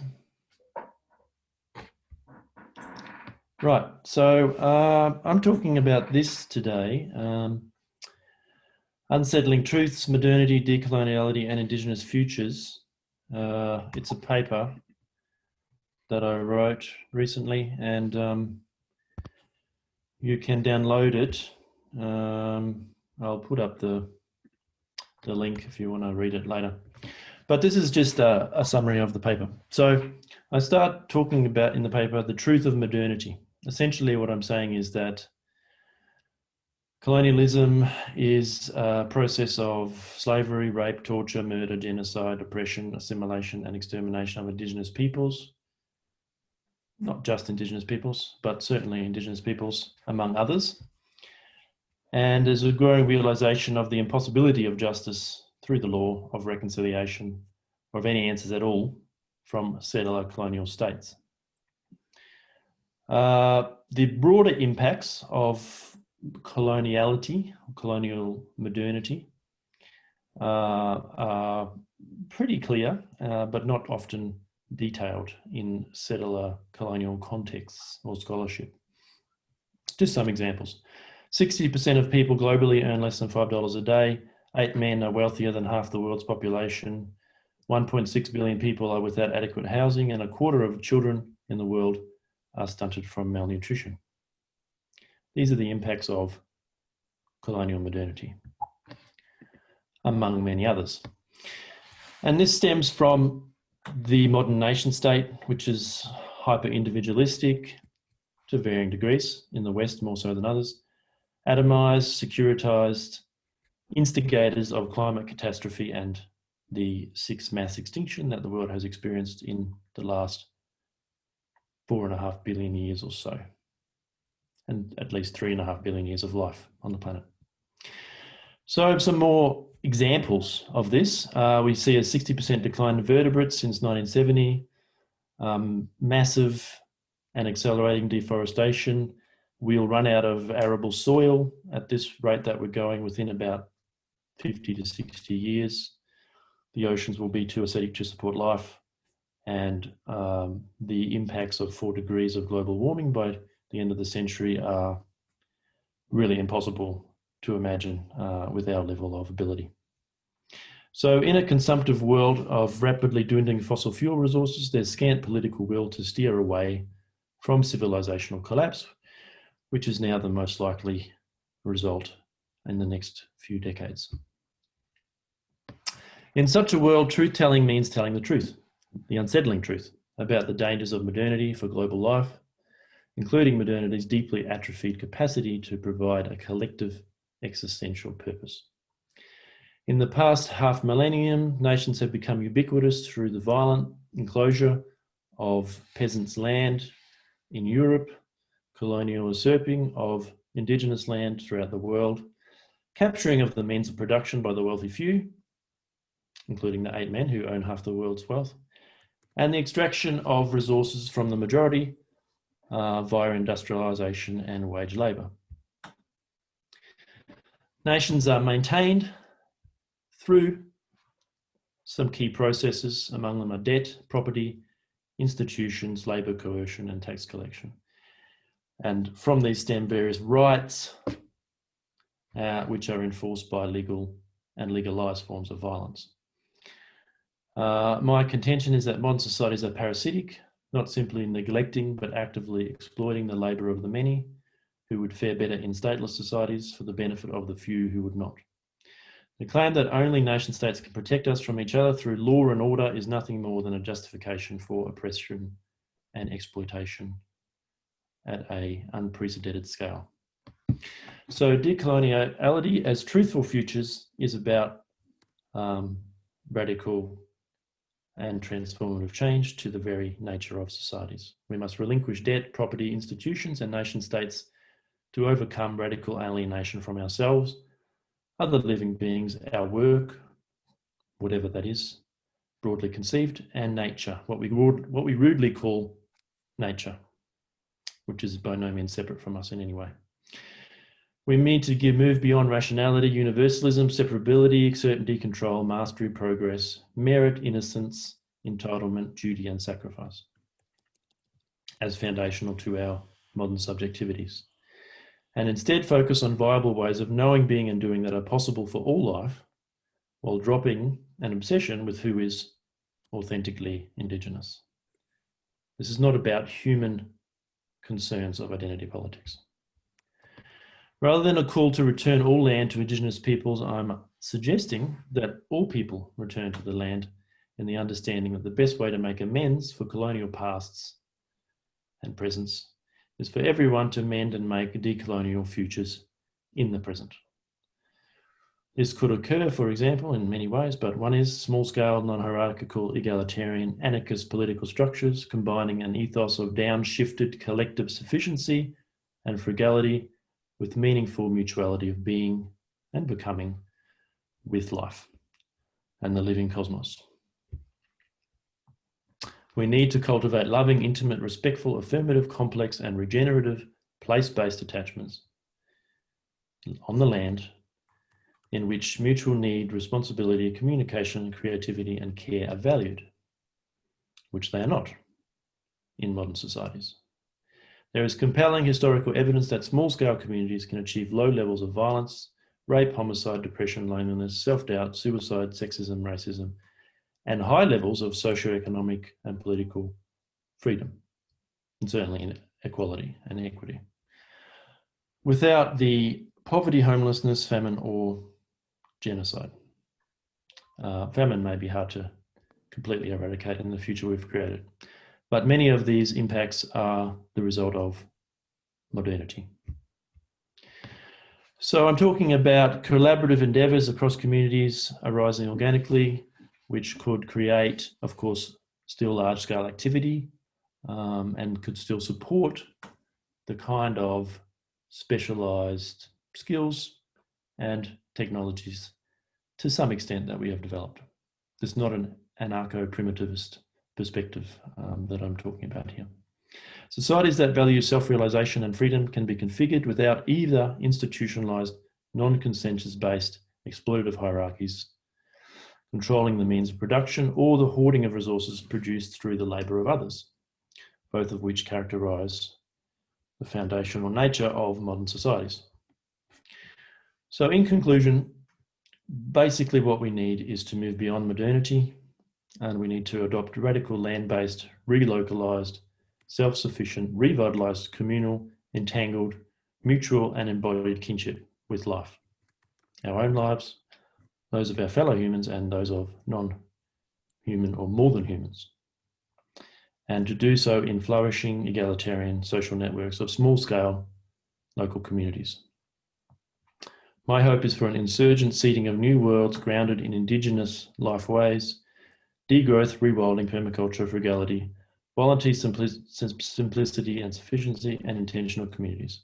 Right, so I'm talking about this today, Unsettling Truths, Modernity, Decoloniality and Indigenous Futures. It's a paper that I wrote recently, and you can download it. I'll put up the link if you want to read it later. But this is just a summary of the paper. So I start talking about in the paper the truth of modernity. Essentially what I'm saying is that colonialism is a process of slavery, rape, torture, murder, genocide, oppression, assimilation and extermination of Indigenous peoples. Not just Indigenous peoples, but certainly Indigenous peoples, among others. And there's a growing realization of the impossibility of justice through the law of reconciliation, or of any answers at all, from settler colonial states. The broader impacts of coloniality, colonial modernity, are pretty clear, but not often detailed in settler colonial contexts or scholarship. Just some examples. 60% of people globally earn less than $5 a day. 8 men are wealthier than half the world's population. 1.6 billion people are without adequate housing, and 1/4 of children in the world are stunted from malnutrition. These are the impacts of colonial modernity, among many others. And this stems from the modern nation state, which is hyper-individualistic to varying degrees, in the West more so than others, atomized, securitized, instigators of climate catastrophe and the 6th mass extinction that the world has experienced in the last 4.5 billion years or so, and at least 3.5 billion years of life on the planet. So some more examples of this. We see a 60% decline in vertebrates since 1970, massive and accelerating deforestation. We'll run out of arable soil at this rate that we're going within about 50 to 60 years. The oceans will be too acidic to support life, and the impacts of 4 degrees of global warming by the end of the century are really impossible to imagine with our level of ability. So in a consumptive world of rapidly dwindling fossil fuel resources, there's scant political will to steer away from civilizational collapse, which is now the most likely result in the next few decades. In such a world, truth-telling means telling the truth, the unsettling truth, about the dangers of modernity for global life, including modernity's deeply atrophied capacity to provide a collective existential purpose. In the past half millennium, nations have become ubiquitous through the violent enclosure of peasants' land in Europe, colonial usurping of Indigenous land throughout the world, capturing of the means of production by the wealthy few, including the 8 men who own half the world's wealth, and the extraction of resources from the majority via industrialisation and wage labour. Nations are maintained through some key processes. Among them are debt, property, institutions, labour coercion, and tax collection. And from these stem various rights which are enforced by legal and legalised forms of violence. My contention is that modern societies are parasitic, not simply neglecting but actively exploiting the labour of the many who would fare better in stateless societies for the benefit of the few who would not. The claim that only nation states can protect us from each other through law and order is nothing more than a justification for oppression and exploitation at an unprecedented scale. So decoloniality as truthful futures is about radical and transformative change to the very nature of societies. We must relinquish debt, property, institutions, and nation states to overcome radical alienation from ourselves, other living beings, our work, whatever that is, broadly conceived, and nature, what we rudely call nature, which is by no means separate from us in any way. We need to move beyond rationality, universalism, separability, certainty, control, mastery, progress, merit, innocence, entitlement, duty, and sacrifice as foundational to our modern subjectivities. And instead focus on viable ways of knowing, being, and doing that are possible for all life, while dropping an obsession with who is authentically Indigenous. This is not about human concerns of identity politics. Rather than a call to return all land to Indigenous peoples, I'm suggesting that all people return to the land in the understanding that the best way to make amends for colonial pasts and presents is for everyone to mend and make decolonial futures in the present. This could occur, for example, in many ways, but one is small-scale, non-hierarchical, egalitarian, anarchist political structures combining an ethos of downshifted collective sufficiency and frugality with meaningful mutuality of being and becoming with life and the living cosmos. We need to cultivate loving, intimate, respectful, affirmative, complex, and regenerative place-based attachments on the land in which mutual need, responsibility, communication, creativity, and care are valued, which they are not in modern societies. There is compelling historical evidence that small-scale communities can achieve low levels of violence, rape, homicide, depression, loneliness, self-doubt, suicide, sexism, racism, and high levels of socioeconomic and political freedom, and certainly in equality and equity, without the poverty, homelessness, famine, or genocide. Famine may be hard to completely eradicate in the future we've created, but many of these impacts are the result of modernity. So I'm talking about collaborative endeavours across communities arising organically, which could create, of course, still large-scale activity and could still support the kind of specialised skills and technologies to some extent that we have developed. It's not an anarcho-primitivist perspective that I'm talking about here. Societies that value self-realisation and freedom can be configured without either institutionalised, non-consensus-based exploitative hierarchies controlling the means of production or the hoarding of resources produced through the labour of others, both of which characterise the foundational nature of modern societies. So in conclusion, basically what we need is to move beyond modernity, and we need to adopt radical land-based, relocalised, self-sufficient, revitalised, communal, entangled, mutual and embodied kinship with life our own lives, those of our fellow humans, and those of non-human or more than humans. And to do so in flourishing, egalitarian social networks of small-scale local communities. My hope is for an insurgent seeding of new worlds grounded in Indigenous life ways, degrowth, rewilding, permaculture, frugality, voluntary simplicity and sufficiency, and intentional communities,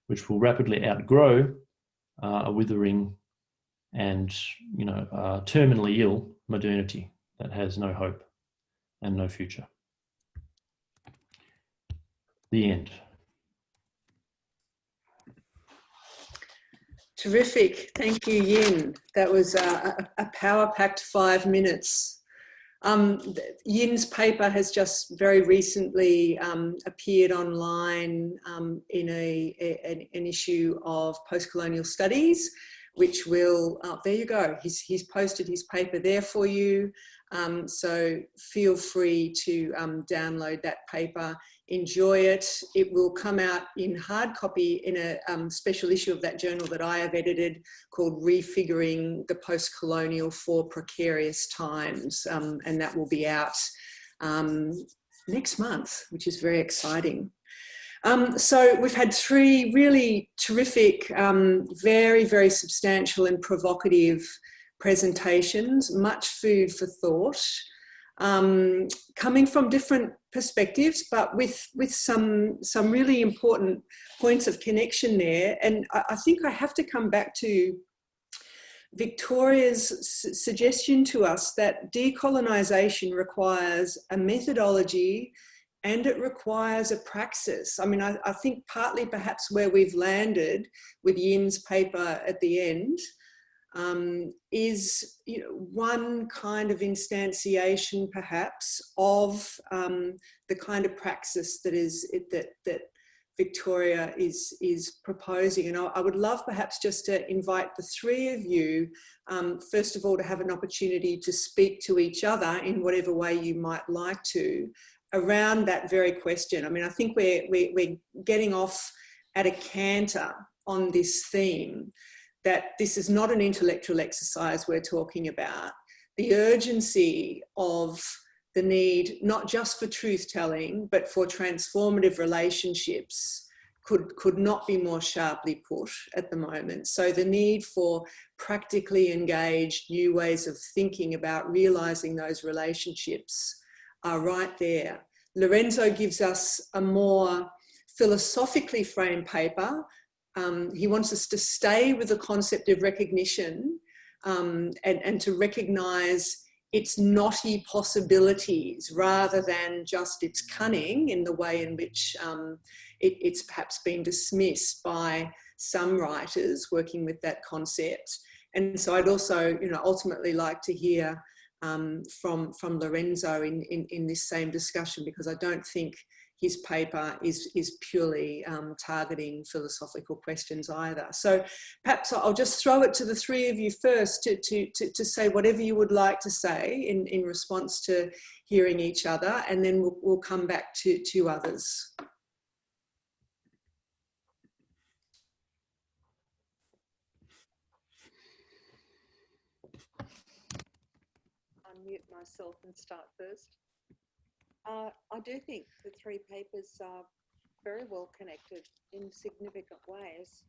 which will rapidly outgrow a withering and terminally ill modernity that has no hope and no future. The end. Terrific. Thank you, Yin. That was a power-packed 5 minutes. Yin's paper has just very recently appeared online in an issue of Postcolonial Studies, which will, there you go, he's posted his paper there for you. So feel free to download that paper, enjoy it. It will come out in hard copy in a special issue of that journal that I have edited called Refiguring the Postcolonial for Precarious Times. And that will be out next month, which is very exciting. So we've had 3 really terrific, very, very substantial and provocative presentations, much food for thought, coming from different perspectives, but with some really important points of connection there. And I think I have to come back to Victoria's suggestion to us that decolonisation requires a methodology and it requires a praxis. I mean, I think partly perhaps where we've landed with Yin's paper at the end is one kind of instantiation perhaps of the kind of praxis that Victoria is proposing. And I would love perhaps just to invite the 3 of you, first of all, to have an opportunity to speak to each other in whatever way you might like to, around that very question. I mean, I think we're getting off at a canter on this theme, that this is not an intellectual exercise we're talking about. The urgency of the need, not just for truth-telling, but for transformative relationships could not be more sharply put at the moment. So the need for practically engaged new ways of thinking about realising those relationships are right there. Lorenzo gives us a more philosophically framed paper. He wants us to stay with the concept of recognition and to recognise its knotty possibilities rather than just its cunning in the way in which it's perhaps been dismissed by some writers working with that concept. And so I'd also, ultimately like to hear from Lorenzo in this same discussion, because I don't think his paper is purely targeting philosophical questions either. So perhaps I'll just throw it to the 3 of you first to say whatever you would like to say in response to hearing each other, and then we'll come back to others. Unmute myself and start first. I do think the 3 papers are very well connected in significant ways.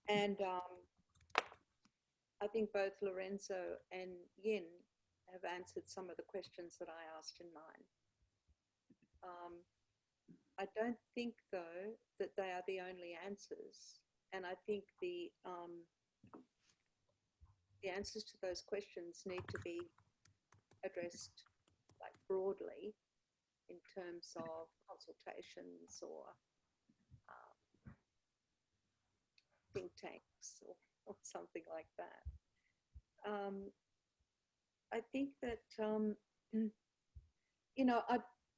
And I think both Lorenzo and Yin have answered some of the questions that I asked in mine. I don't think, though, that they are the only answers. And I think the answers to those questions need to be addressed broadly in terms of consultations or think tanks or something like that. I think that,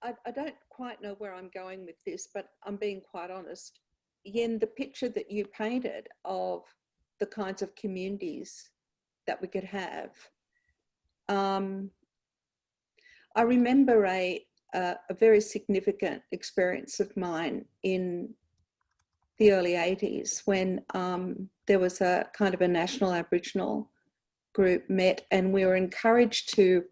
I don't quite know where I'm going with this, but I'm being quite honest. Yin, the picture that you painted of the kinds of communities that we could have, I remember a very significant experience of mine in the early 80s when there was a kind of a national Aboriginal group met, and we were encouraged to,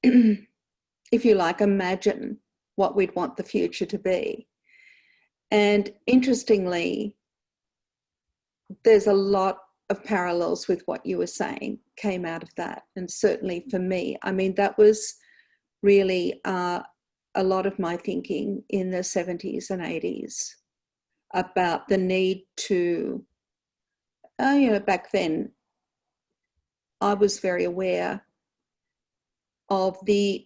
if you like, imagine what we'd want the future to be. And interestingly, there's a lot of parallels with what you were saying came out of that. And certainly for me, I mean, that was really a lot of my thinking in the 70s and 80s about the need to, you know, back then, I was very aware of the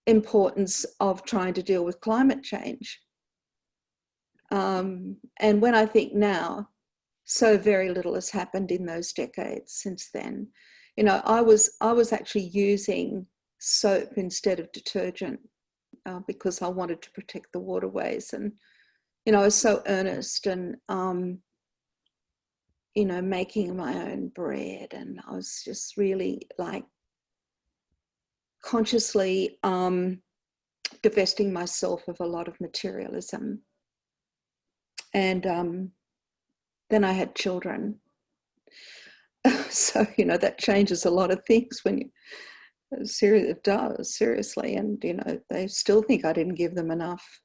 importance of trying to deal with climate change. And when I think now, so very little has happened in those decades since then. You know, I was actually using soap instead of detergent because I wanted to protect the waterways, and you know, I was so earnest, and you know, making my own bread, and I was just really like consciously divesting myself of a lot of materialism. And then I had children. So, you know, that changes a lot of things when you, it does, seriously. And, you know, they still think I didn't give them enough.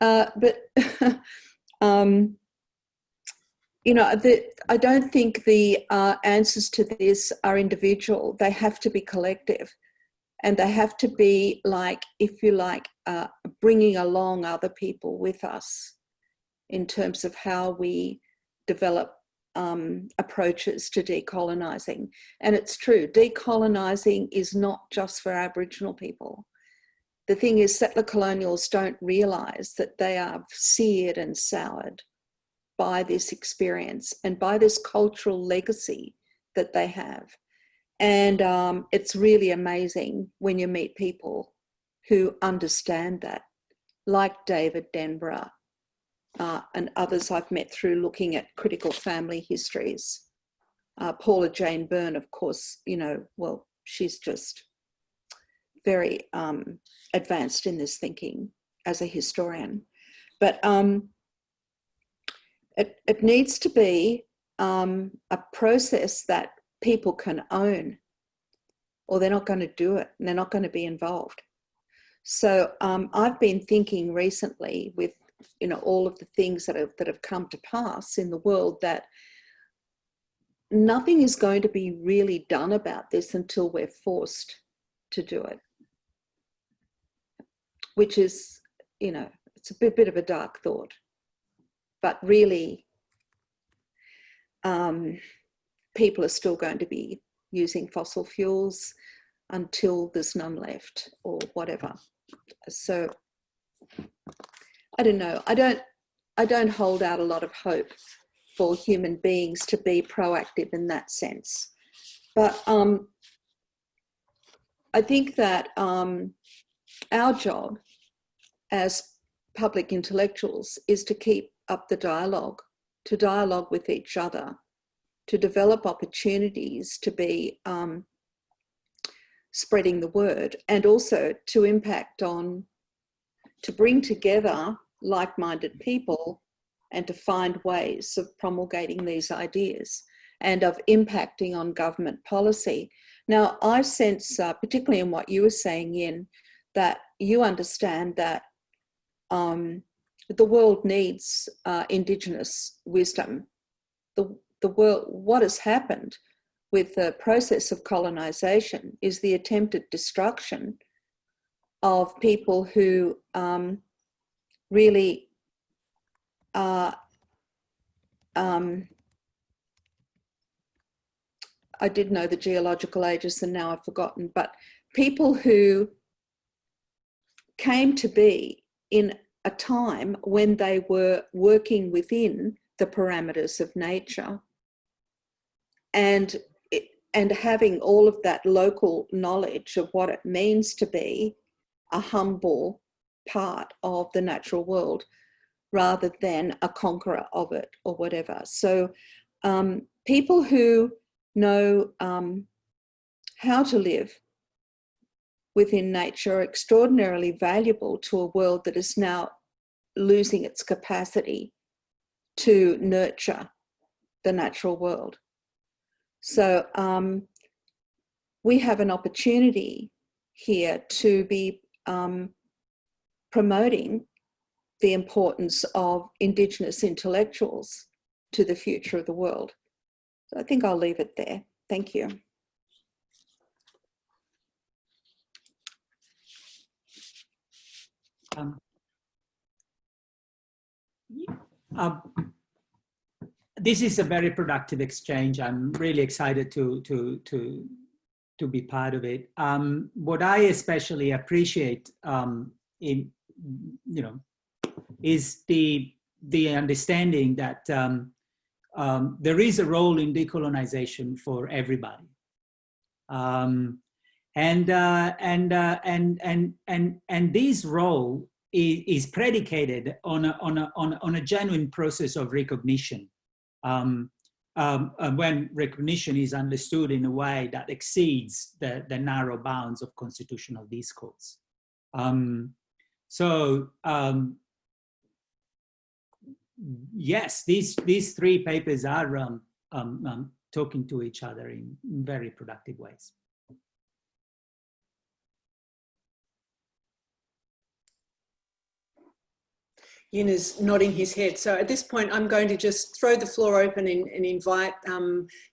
But, you know, I don't think the answers to this are individual. They have to be collective. And they have to be like, if you like, bringing along other people with us in terms of how we develop approaches to decolonising. And it's true, decolonising is not just for Aboriginal people. The thing is, settler colonials don't realise that they are seared and soured by this experience and by this cultural legacy that they have. And it's really amazing when you meet people who understand that, like David Denborough and others I've met through looking at critical family histories. Paula Jane Byrne, of course, you know, well, she's just very advanced in this thinking as a historian. But it needs to be a process that people can own, or they're not going to do it and they're not going to be involved. So I've been thinking recently with, you know, all of the things that have come to pass in the world, that nothing is going to be really done about this until we're forced to do it, which is, you know, it's a bit of a dark thought, but really people are still going to be using fossil fuels until there's none left or whatever. So I don't know. I don't hold out a lot of hope for human beings to be proactive in that sense. But I think that our job as public intellectuals is to keep up the dialogue, to dialogue with each other, to develop opportunities to be spreading the word, and also to impact on, to bring together like-minded people and to find ways of promulgating these ideas and of impacting on government policy. Now, I sense, particularly in what you were saying, Yin, that you understand that the world needs Indigenous wisdom. The world, what has happened with the process of colonisation is the attempted destruction of people who really I did know the geological ages and now I've forgotten, but people who came to be in a time when they were working within the parameters of nature and having all of that local knowledge of what it means to be a humble part of the natural world rather than a conqueror of it or whatever. So people who know how to live within nature are extraordinarily valuable to a world that is now losing its capacity to nurture the natural world. So we have an opportunity here to be promoting the importance of Indigenous intellectuals to the future of the world. So I think I'll leave it there. Thank you. This is a very productive exchange. I'm really excited to be part of it. What I especially appreciate is the understanding that there is a role in decolonization for everybody, and this role is predicated on a genuine process of recognition. When recognition is understood in a way that exceeds the narrow bounds of constitutional discourse. Yes, these three papers are talking to each other in very productive ways. Yin is nodding his head. So at this point, I'm going to just throw the floor open and invite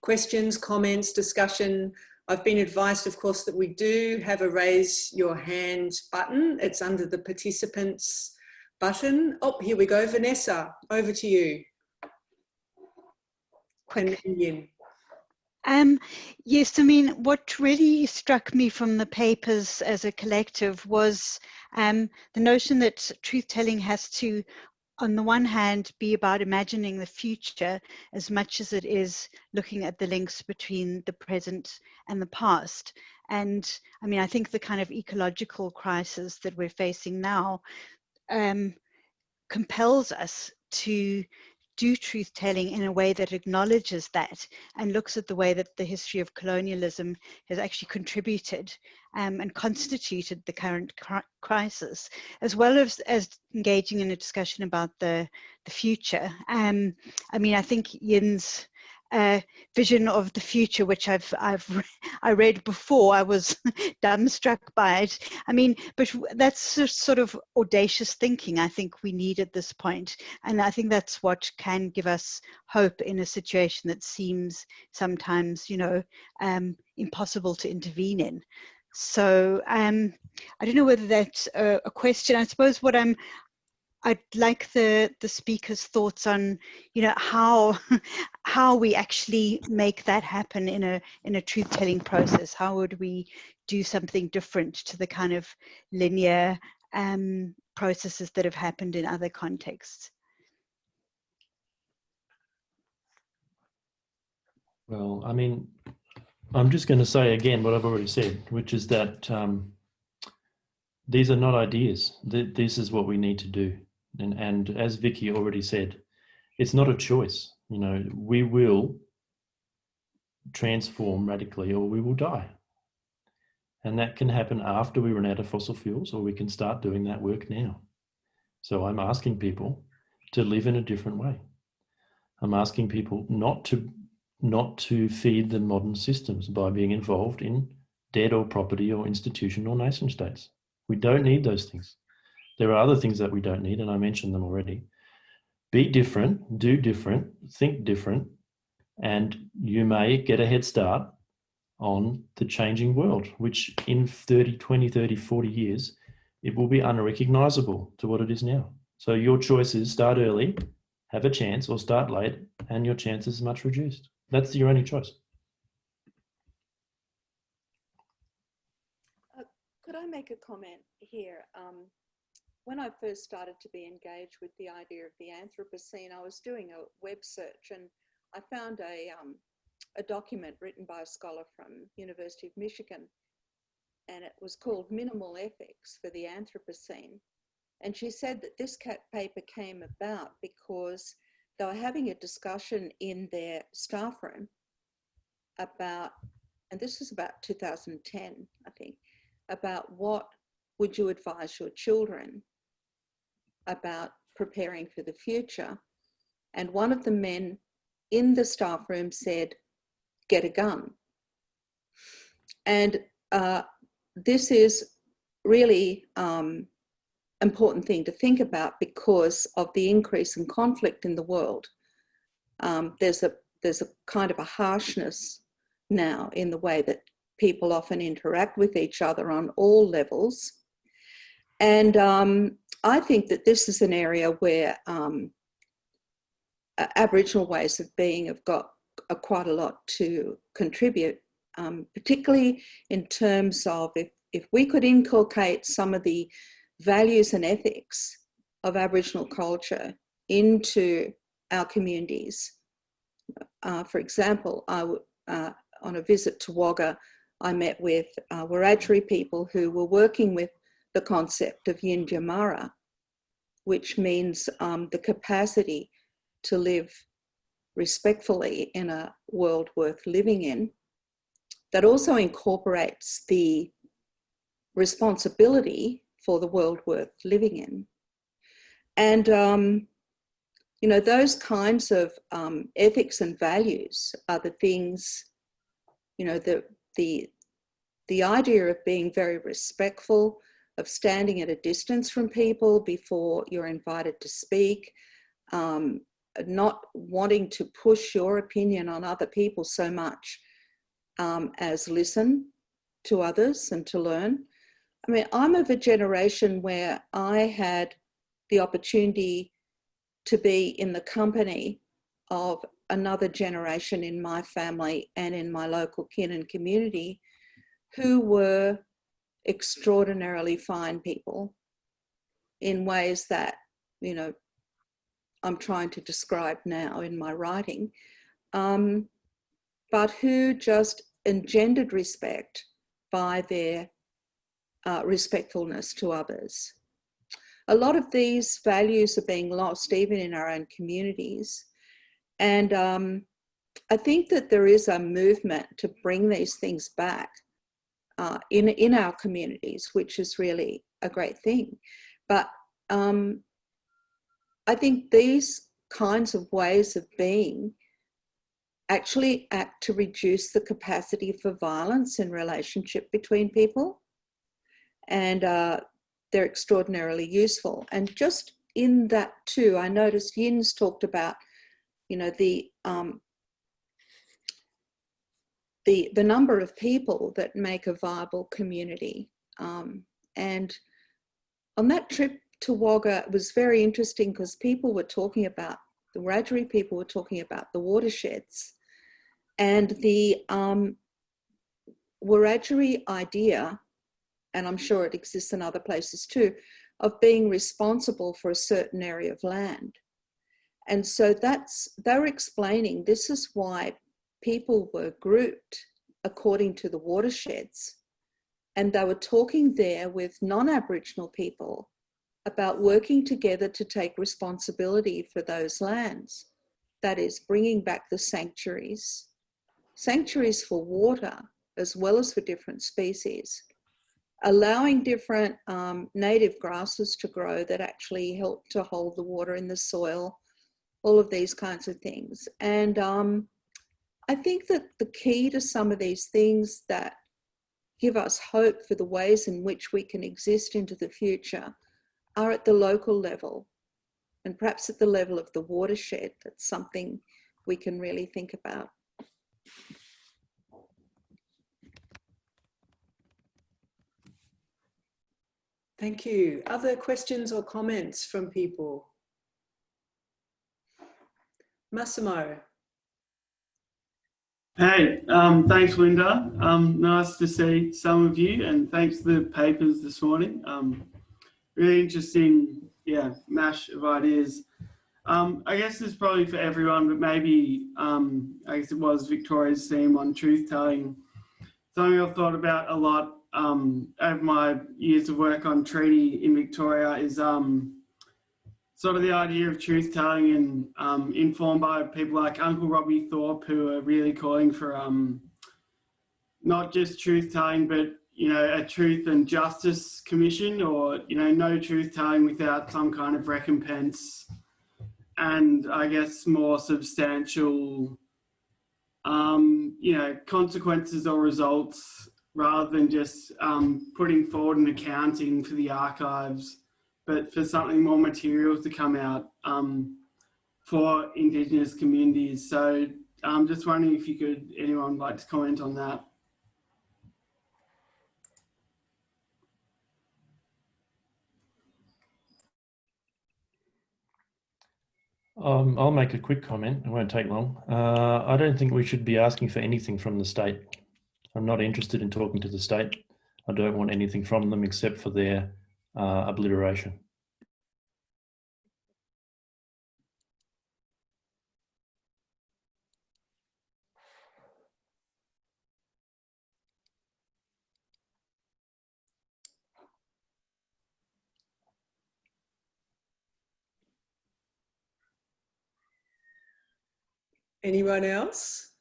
questions, comments, discussion. I've been advised, of course, that we do have a raise your hand button. It's under the participants button. Oh, here we go. Vanessa, over to you. And Yin. Yes, I mean, what really struck me from the papers as a collective was the notion that truth-telling has to, on the one hand, be about imagining the future as much as it is looking at the links between the present and the past. And I mean, I think the kind of ecological crisis that we're facing now compels us to do truth-telling in a way that acknowledges that and looks at the way that the history of colonialism has actually contributed and constituted the current crisis, as well as engaging in a discussion about the future. I mean, I think Yin's vision of the future, which I read before, I was dumbstruck by it. I mean, but that's just sort of audacious thinking I think we need at this point. And I think that's what can give us hope in a situation that seems sometimes, you know, impossible to intervene in. So I don't know whether that's a question. I suppose what I'd like the speaker's thoughts on, you know, how we actually make that happen in a truth-telling process. How would we do something different to the kind of linear processes that have happened in other contexts? Well, I mean, I'm just going to say again what I've already said, which is that these are not ideas. This is what we need to do. And as Vicky already said, it's not a choice. You know, we will transform radically or we will die. And that can happen after we run out of fossil fuels, or we can start doing that work now. So I'm asking people to live in a different way. I'm asking people not to feed the modern systems by being involved in debt or property or institution or nation states. We don't need those things. There are other things that we don't need, and I mentioned them already. Be different, do different, think different, and you may get a head start on the changing world, which in 20, 30, 40 years, it will be unrecognizable to what it is now. So your choice is start early, have a chance, or start late, and your chance is much reduced. That's your only choice. Could I make a comment here? When I first started to be engaged with the idea of the Anthropocene, I was doing a web search and I found a document written by a scholar from University of Michigan, and it was called Minimal Ethics for the Anthropocene. And she said that this paper came about because they were having a discussion in their staff room about, and this was about 2010, I think, about what would you advise your children about preparing for the future. And one of the men in the staff room said, "Get a gun." And this is really important thing to think about because of the increase in conflict in the world. There's a kind of a harshness now in the way that people often interact with each other on all levels. And I think that this is an area where Aboriginal ways of being have got quite a lot to contribute, particularly in terms of if we could inculcate some of the values and ethics of Aboriginal culture into our communities. For example, on a visit to Wagga, I met with Wiradjuri people who were working with the concept of Yinjamara, which means the capacity to live respectfully in a world worth living in, that also incorporates the responsibility for the world worth living in. And, you know, those kinds of ethics and values are the things, you know, the idea of being very respectful, of standing at a distance from people before you're invited to speak, not wanting to push your opinion on other people so much as listen to others and to learn. I mean, I'm of a generation where I had the opportunity to be in the company of another generation in my family and in my local kin and community who were extraordinarily fine people in ways that, you know, I'm trying to describe now in my writing, but who just engendered respect by their respectfulness to others. A lot of these values are being lost even in our own communities. And I think that there is a movement to bring these things back in our communities, which is really a great thing. But I think these kinds of ways of being actually act to reduce the capacity for violence in relationship between people. And they're extraordinarily useful. And just in that too, I noticed Yin's talked about, you know, the number of people that make a viable community. And on that trip to Wagga, it was very interesting because people were talking about, the Wiradjuri people were talking about the watersheds, and the Wiradjuri idea, and I'm sure it exists in other places too, of being responsible for a certain area of land. And so they were explaining this is why people were grouped according to the watersheds. And they were talking there with non-Aboriginal people about working together to take responsibility for those lands. That is, bringing back the sanctuaries for water as well as for different species, allowing different native grasses to grow that actually help to hold the water in the soil, all of these kinds of things. And I think that the key to some of these things that give us hope for the ways in which we can exist into the future are at the local level, and perhaps at the level of the watershed. That's something we can really think about. Thank you. Other questions or comments from people? Massimo. Hey, thanks, Linda. Nice to see some of you, and thanks for the papers this morning. Really interesting, mash of ideas. I guess this is probably for everyone, but maybe, I guess it was Victoria's theme on truth-telling. Something I've thought about a lot over my years of work on treaty in Victoria is sort of the idea of truth-telling, and informed by people like Uncle Robbie Thorpe, who are really calling for not just truth-telling, but, you know, a truth and justice commission, or, you know, no truth telling without some kind of recompense, and I guess more substantial, you know, consequences or results, rather than just putting forward an accounting for the archives, but for something more material to come out for Indigenous communities. So I'm just wondering if anyone like to comment on that. I'll make a quick comment. It won't take long. I don't think we should be asking for anything from the state. I'm not interested in talking to the state. I don't want anything from them except for their obliteration. Anyone else?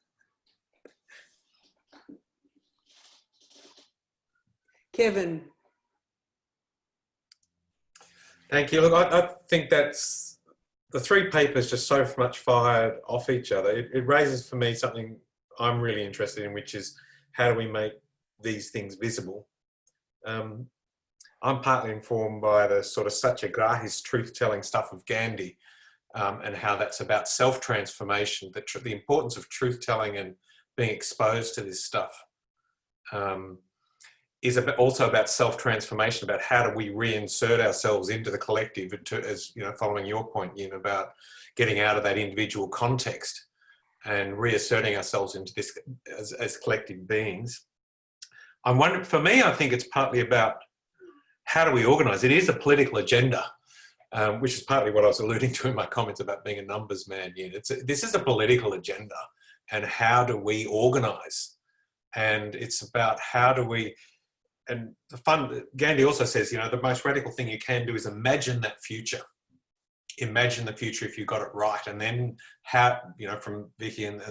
Kevin. Thank you. Look, I think that's the three papers just so much fired off each other. It raises for me something I'm really interested in, which is how do we make these things visible? I'm partly informed by the sort of satyagrahis truth-telling stuff of Gandhi, and how that's about self-transformation, the importance of truth-telling and being exposed to this stuff is also about self-transformation, about how do we reinsert ourselves into the collective, as you know, following your point, Yin, about getting out of that individual context and reasserting ourselves into this as collective beings. I'm wondering, for me, I think it's partly about how do we organise? It is a political agenda. Which is partly what I was alluding to in my comments about being a numbers man. This is a political agenda, and how do we organise? And it's about how do we, and Gandhi also says, you know, the most radical thing you can do is imagine that future. Imagine the future if you got it right. And then how, you know, from Vicky and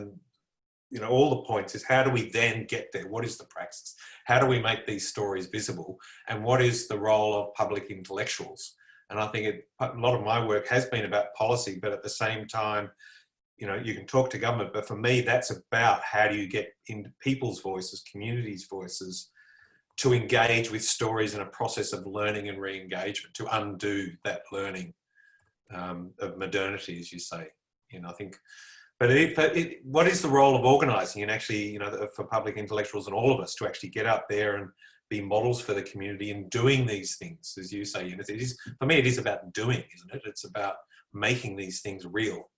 you know, all the points is how do we then get there? What is the praxis? How do we make these stories visible? And what is the role of public intellectuals? And I think a lot of my work has been about policy, but at the same time, you know, you can talk to government, but for me, that's about how do you get into people's voices, communities' voices, to engage with stories in a process of learning and re-engagement, to undo that learning of modernity, as you say. You know, I think, but what is the role of organising and actually, you know, for public intellectuals and all of us to actually get out there and be models for the community and doing these things, as you say. It is, for me, it is about doing, isn't it? It's about making these things real.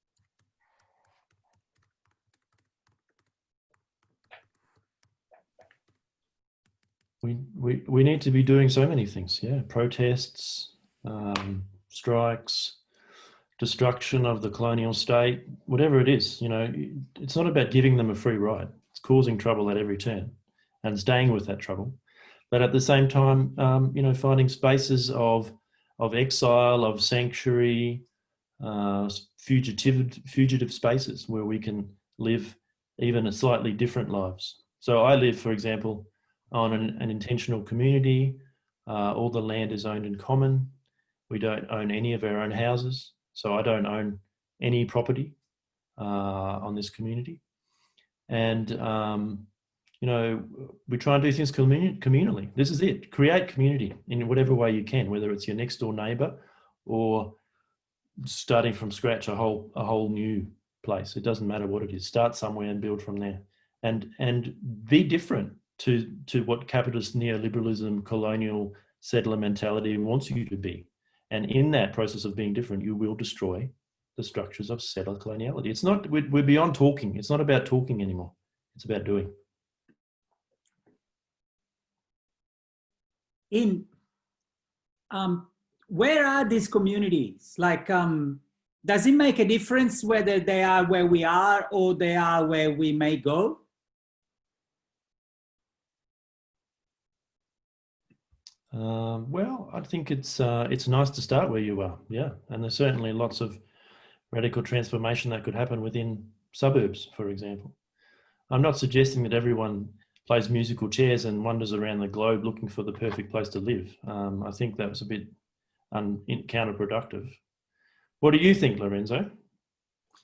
We need to be doing so many things, yeah. Protests, strikes, destruction of the colonial state, whatever it is, you know, it's not about giving them a free ride. It's causing trouble at every turn and staying with that trouble. But at the same time, you know, finding spaces of exile, of sanctuary, fugitive spaces where we can live even a slightly different lives. So I live, for example, on an intentional community. All the land is owned in common. We don't own any of our own houses. So I don't own any property on this community. And you know, we try and do things communally. This is it. Create community in whatever way you can, whether it's your next door neighbour or starting from scratch a whole new place. It doesn't matter what it is. Start somewhere and build from there. And be different to what capitalist neoliberalism, colonial settler mentality wants you to be. And in that process of being different, you will destroy the structures of settler coloniality. It's not, we're beyond talking. It's not about talking anymore. It's about doing. Where are these communities? Like, does it make a difference whether they are where we are or they are where we may go? Well, I think it's nice to start where you are, yeah. And there's certainly lots of radical transformation that could happen within suburbs, for example. I'm not suggesting that everyone plays musical chairs and wanders around the globe looking for the perfect place to live. I think that was a bit counterproductive. What do you think, Lorenzo?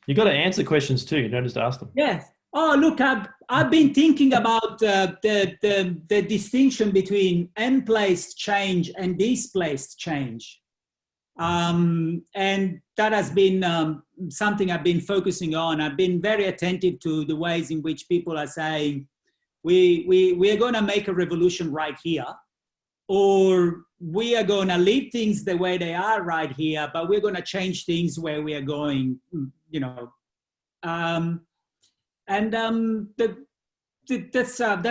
You've got to answer questions too. You don't just ask them. Yes. Oh, look, I've been thinking about the distinction between emplaced change and displaced change. And that has been something I've been focusing on. I've been very attentive to the ways in which people are saying, we are going to make a revolution right here, or we are going to leave things the way they are right here, but we're going to change things where we are going, you know. That's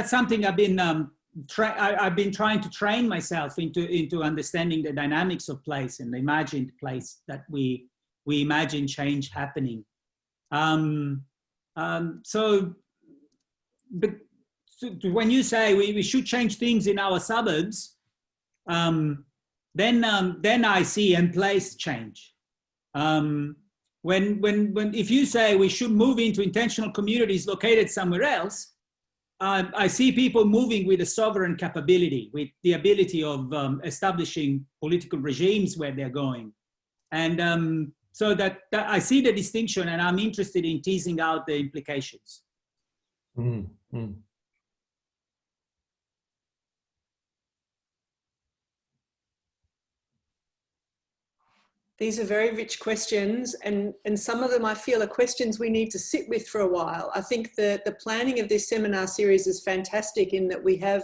something I've been trying to train myself into understanding the dynamics of place and the imagined place that we imagine change happening. But when you say we should change things in our suburbs, then I see emplaced change. If you say we should move into intentional communities located somewhere else, I see people moving with a sovereign capability, with the ability of establishing political regimes where they're going. And so that I see the distinction, and I'm interested in teasing out the implications. Mm-hmm. These are very rich questions, and some of them I feel are questions we need to sit with for a while. I think the planning of this seminar series is fantastic in that we have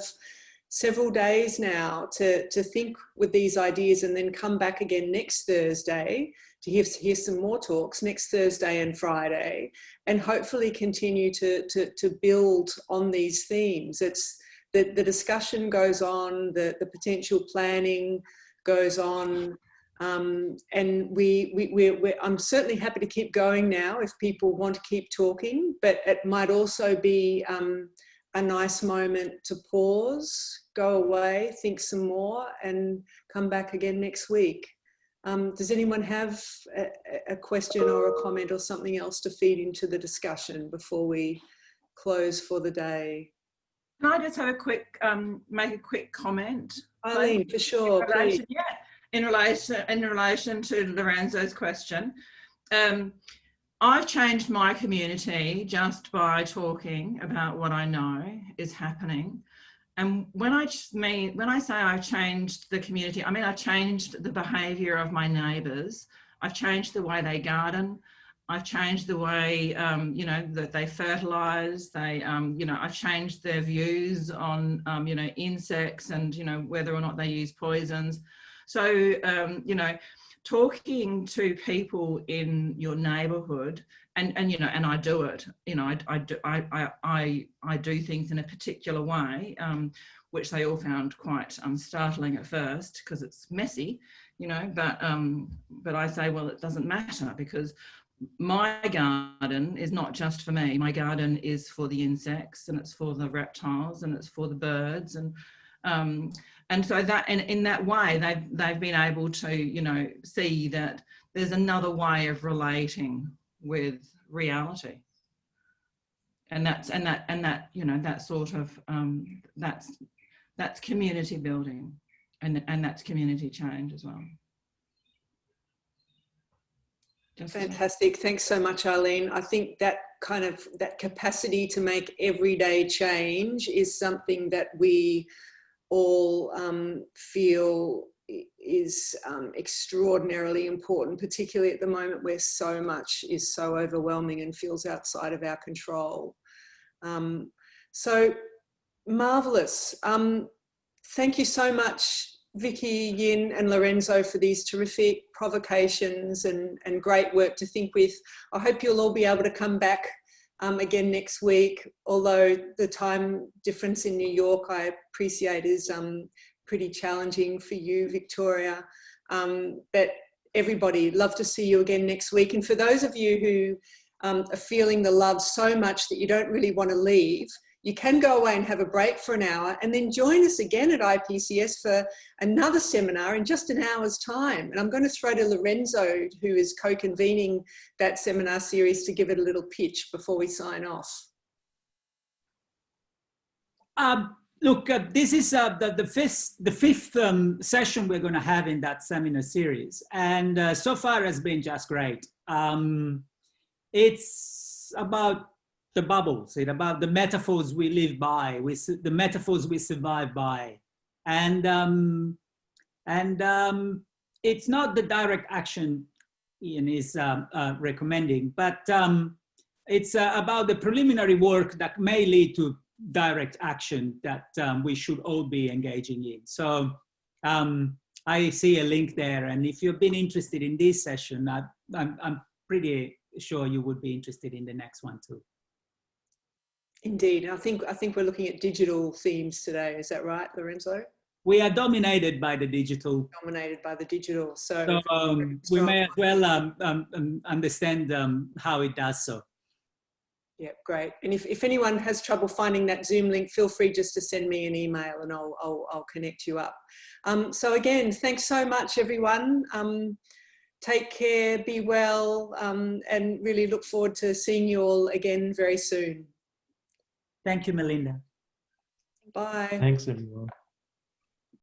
several days now to think with these ideas, and then come back again next Thursday to hear some more talks next Thursday and Friday, and hopefully continue to build on these themes. It's the discussion goes on, the potential planning goes on. And I'm certainly happy to keep going now if people want to keep talking, but it might also be a nice moment to pause, go away, think some more, and come back again next week. Does anyone have a question or a comment or something else to feed into the discussion before we close for the day? Can I just have a quick, make a quick comment? Eileen, for sure, please. Yeah. In relation to Lorenzo's question, I've changed my community just by talking about what I know is happening. And when I say I've changed the community, I mean I've changed the behaviour of my neighbours. I've changed the way they garden. I've changed the way you know, that they fertilise. They you know, I've changed their views on you know, insects and you know, whether or not they use poisons. So, you know, talking to people in your neighbourhood, and you know, and I do it. You know, I do things in a particular way, which they all found quite startling at first because it's messy, you know. But I say, well, it doesn't matter because my garden is not just for me. My garden is for the insects, and it's for the reptiles, and it's for the birds, and so that, in that way, they've been able to, you know, see that there's another way of relating with reality, and that you know, that sort of that's community building, and that's community change as well. Fantastic. Thanks so much, Eileen. I think that that capacity to make everyday change is something that we all feel is extraordinarily important, particularly at the moment where so much is so overwhelming and feels outside of our control. So marvellous. Thank you so much, Vicky, Yin and Lorenzo, for these terrific provocations and great work to think with. I hope you'll all be able to come back again next week, although the time difference in New York, I appreciate, is pretty challenging for you, Victoria. But everybody, love to see you again next week. And for those of you who are feeling the love so much that you don't really want to leave, you can go away and have a break for an hour and then join us again at IPCS for another seminar in just an hour's time. And I'm going to throw to Lorenzo, who is co-convening that seminar series, to give it a little pitch before we sign off. Look, this is the fifth session we're going to have in that seminar series, and so far has been just great. It's about the bubbles, it's about the metaphors we live by, the metaphors we survive by, and it's not the direct action Ian is recommending, but it's about the preliminary work that may lead to direct action that we should all be engaging in. So I see a link there, and if you've been interested in this session, I'm pretty sure you would be interested in the next one too. Indeed, I think we're looking at digital themes today. Is that right, Lorenzo? We are dominated by the digital. Dominated by the digital. So we may as well understand how it does so. Yeah, great. And if anyone has trouble finding that Zoom link, feel free just to send me an email and I'll connect you up. So again, thanks so much, everyone. Take care, be well, and really look forward to seeing you all again very soon. Thank you, Melinda. Bye. Thanks, everyone.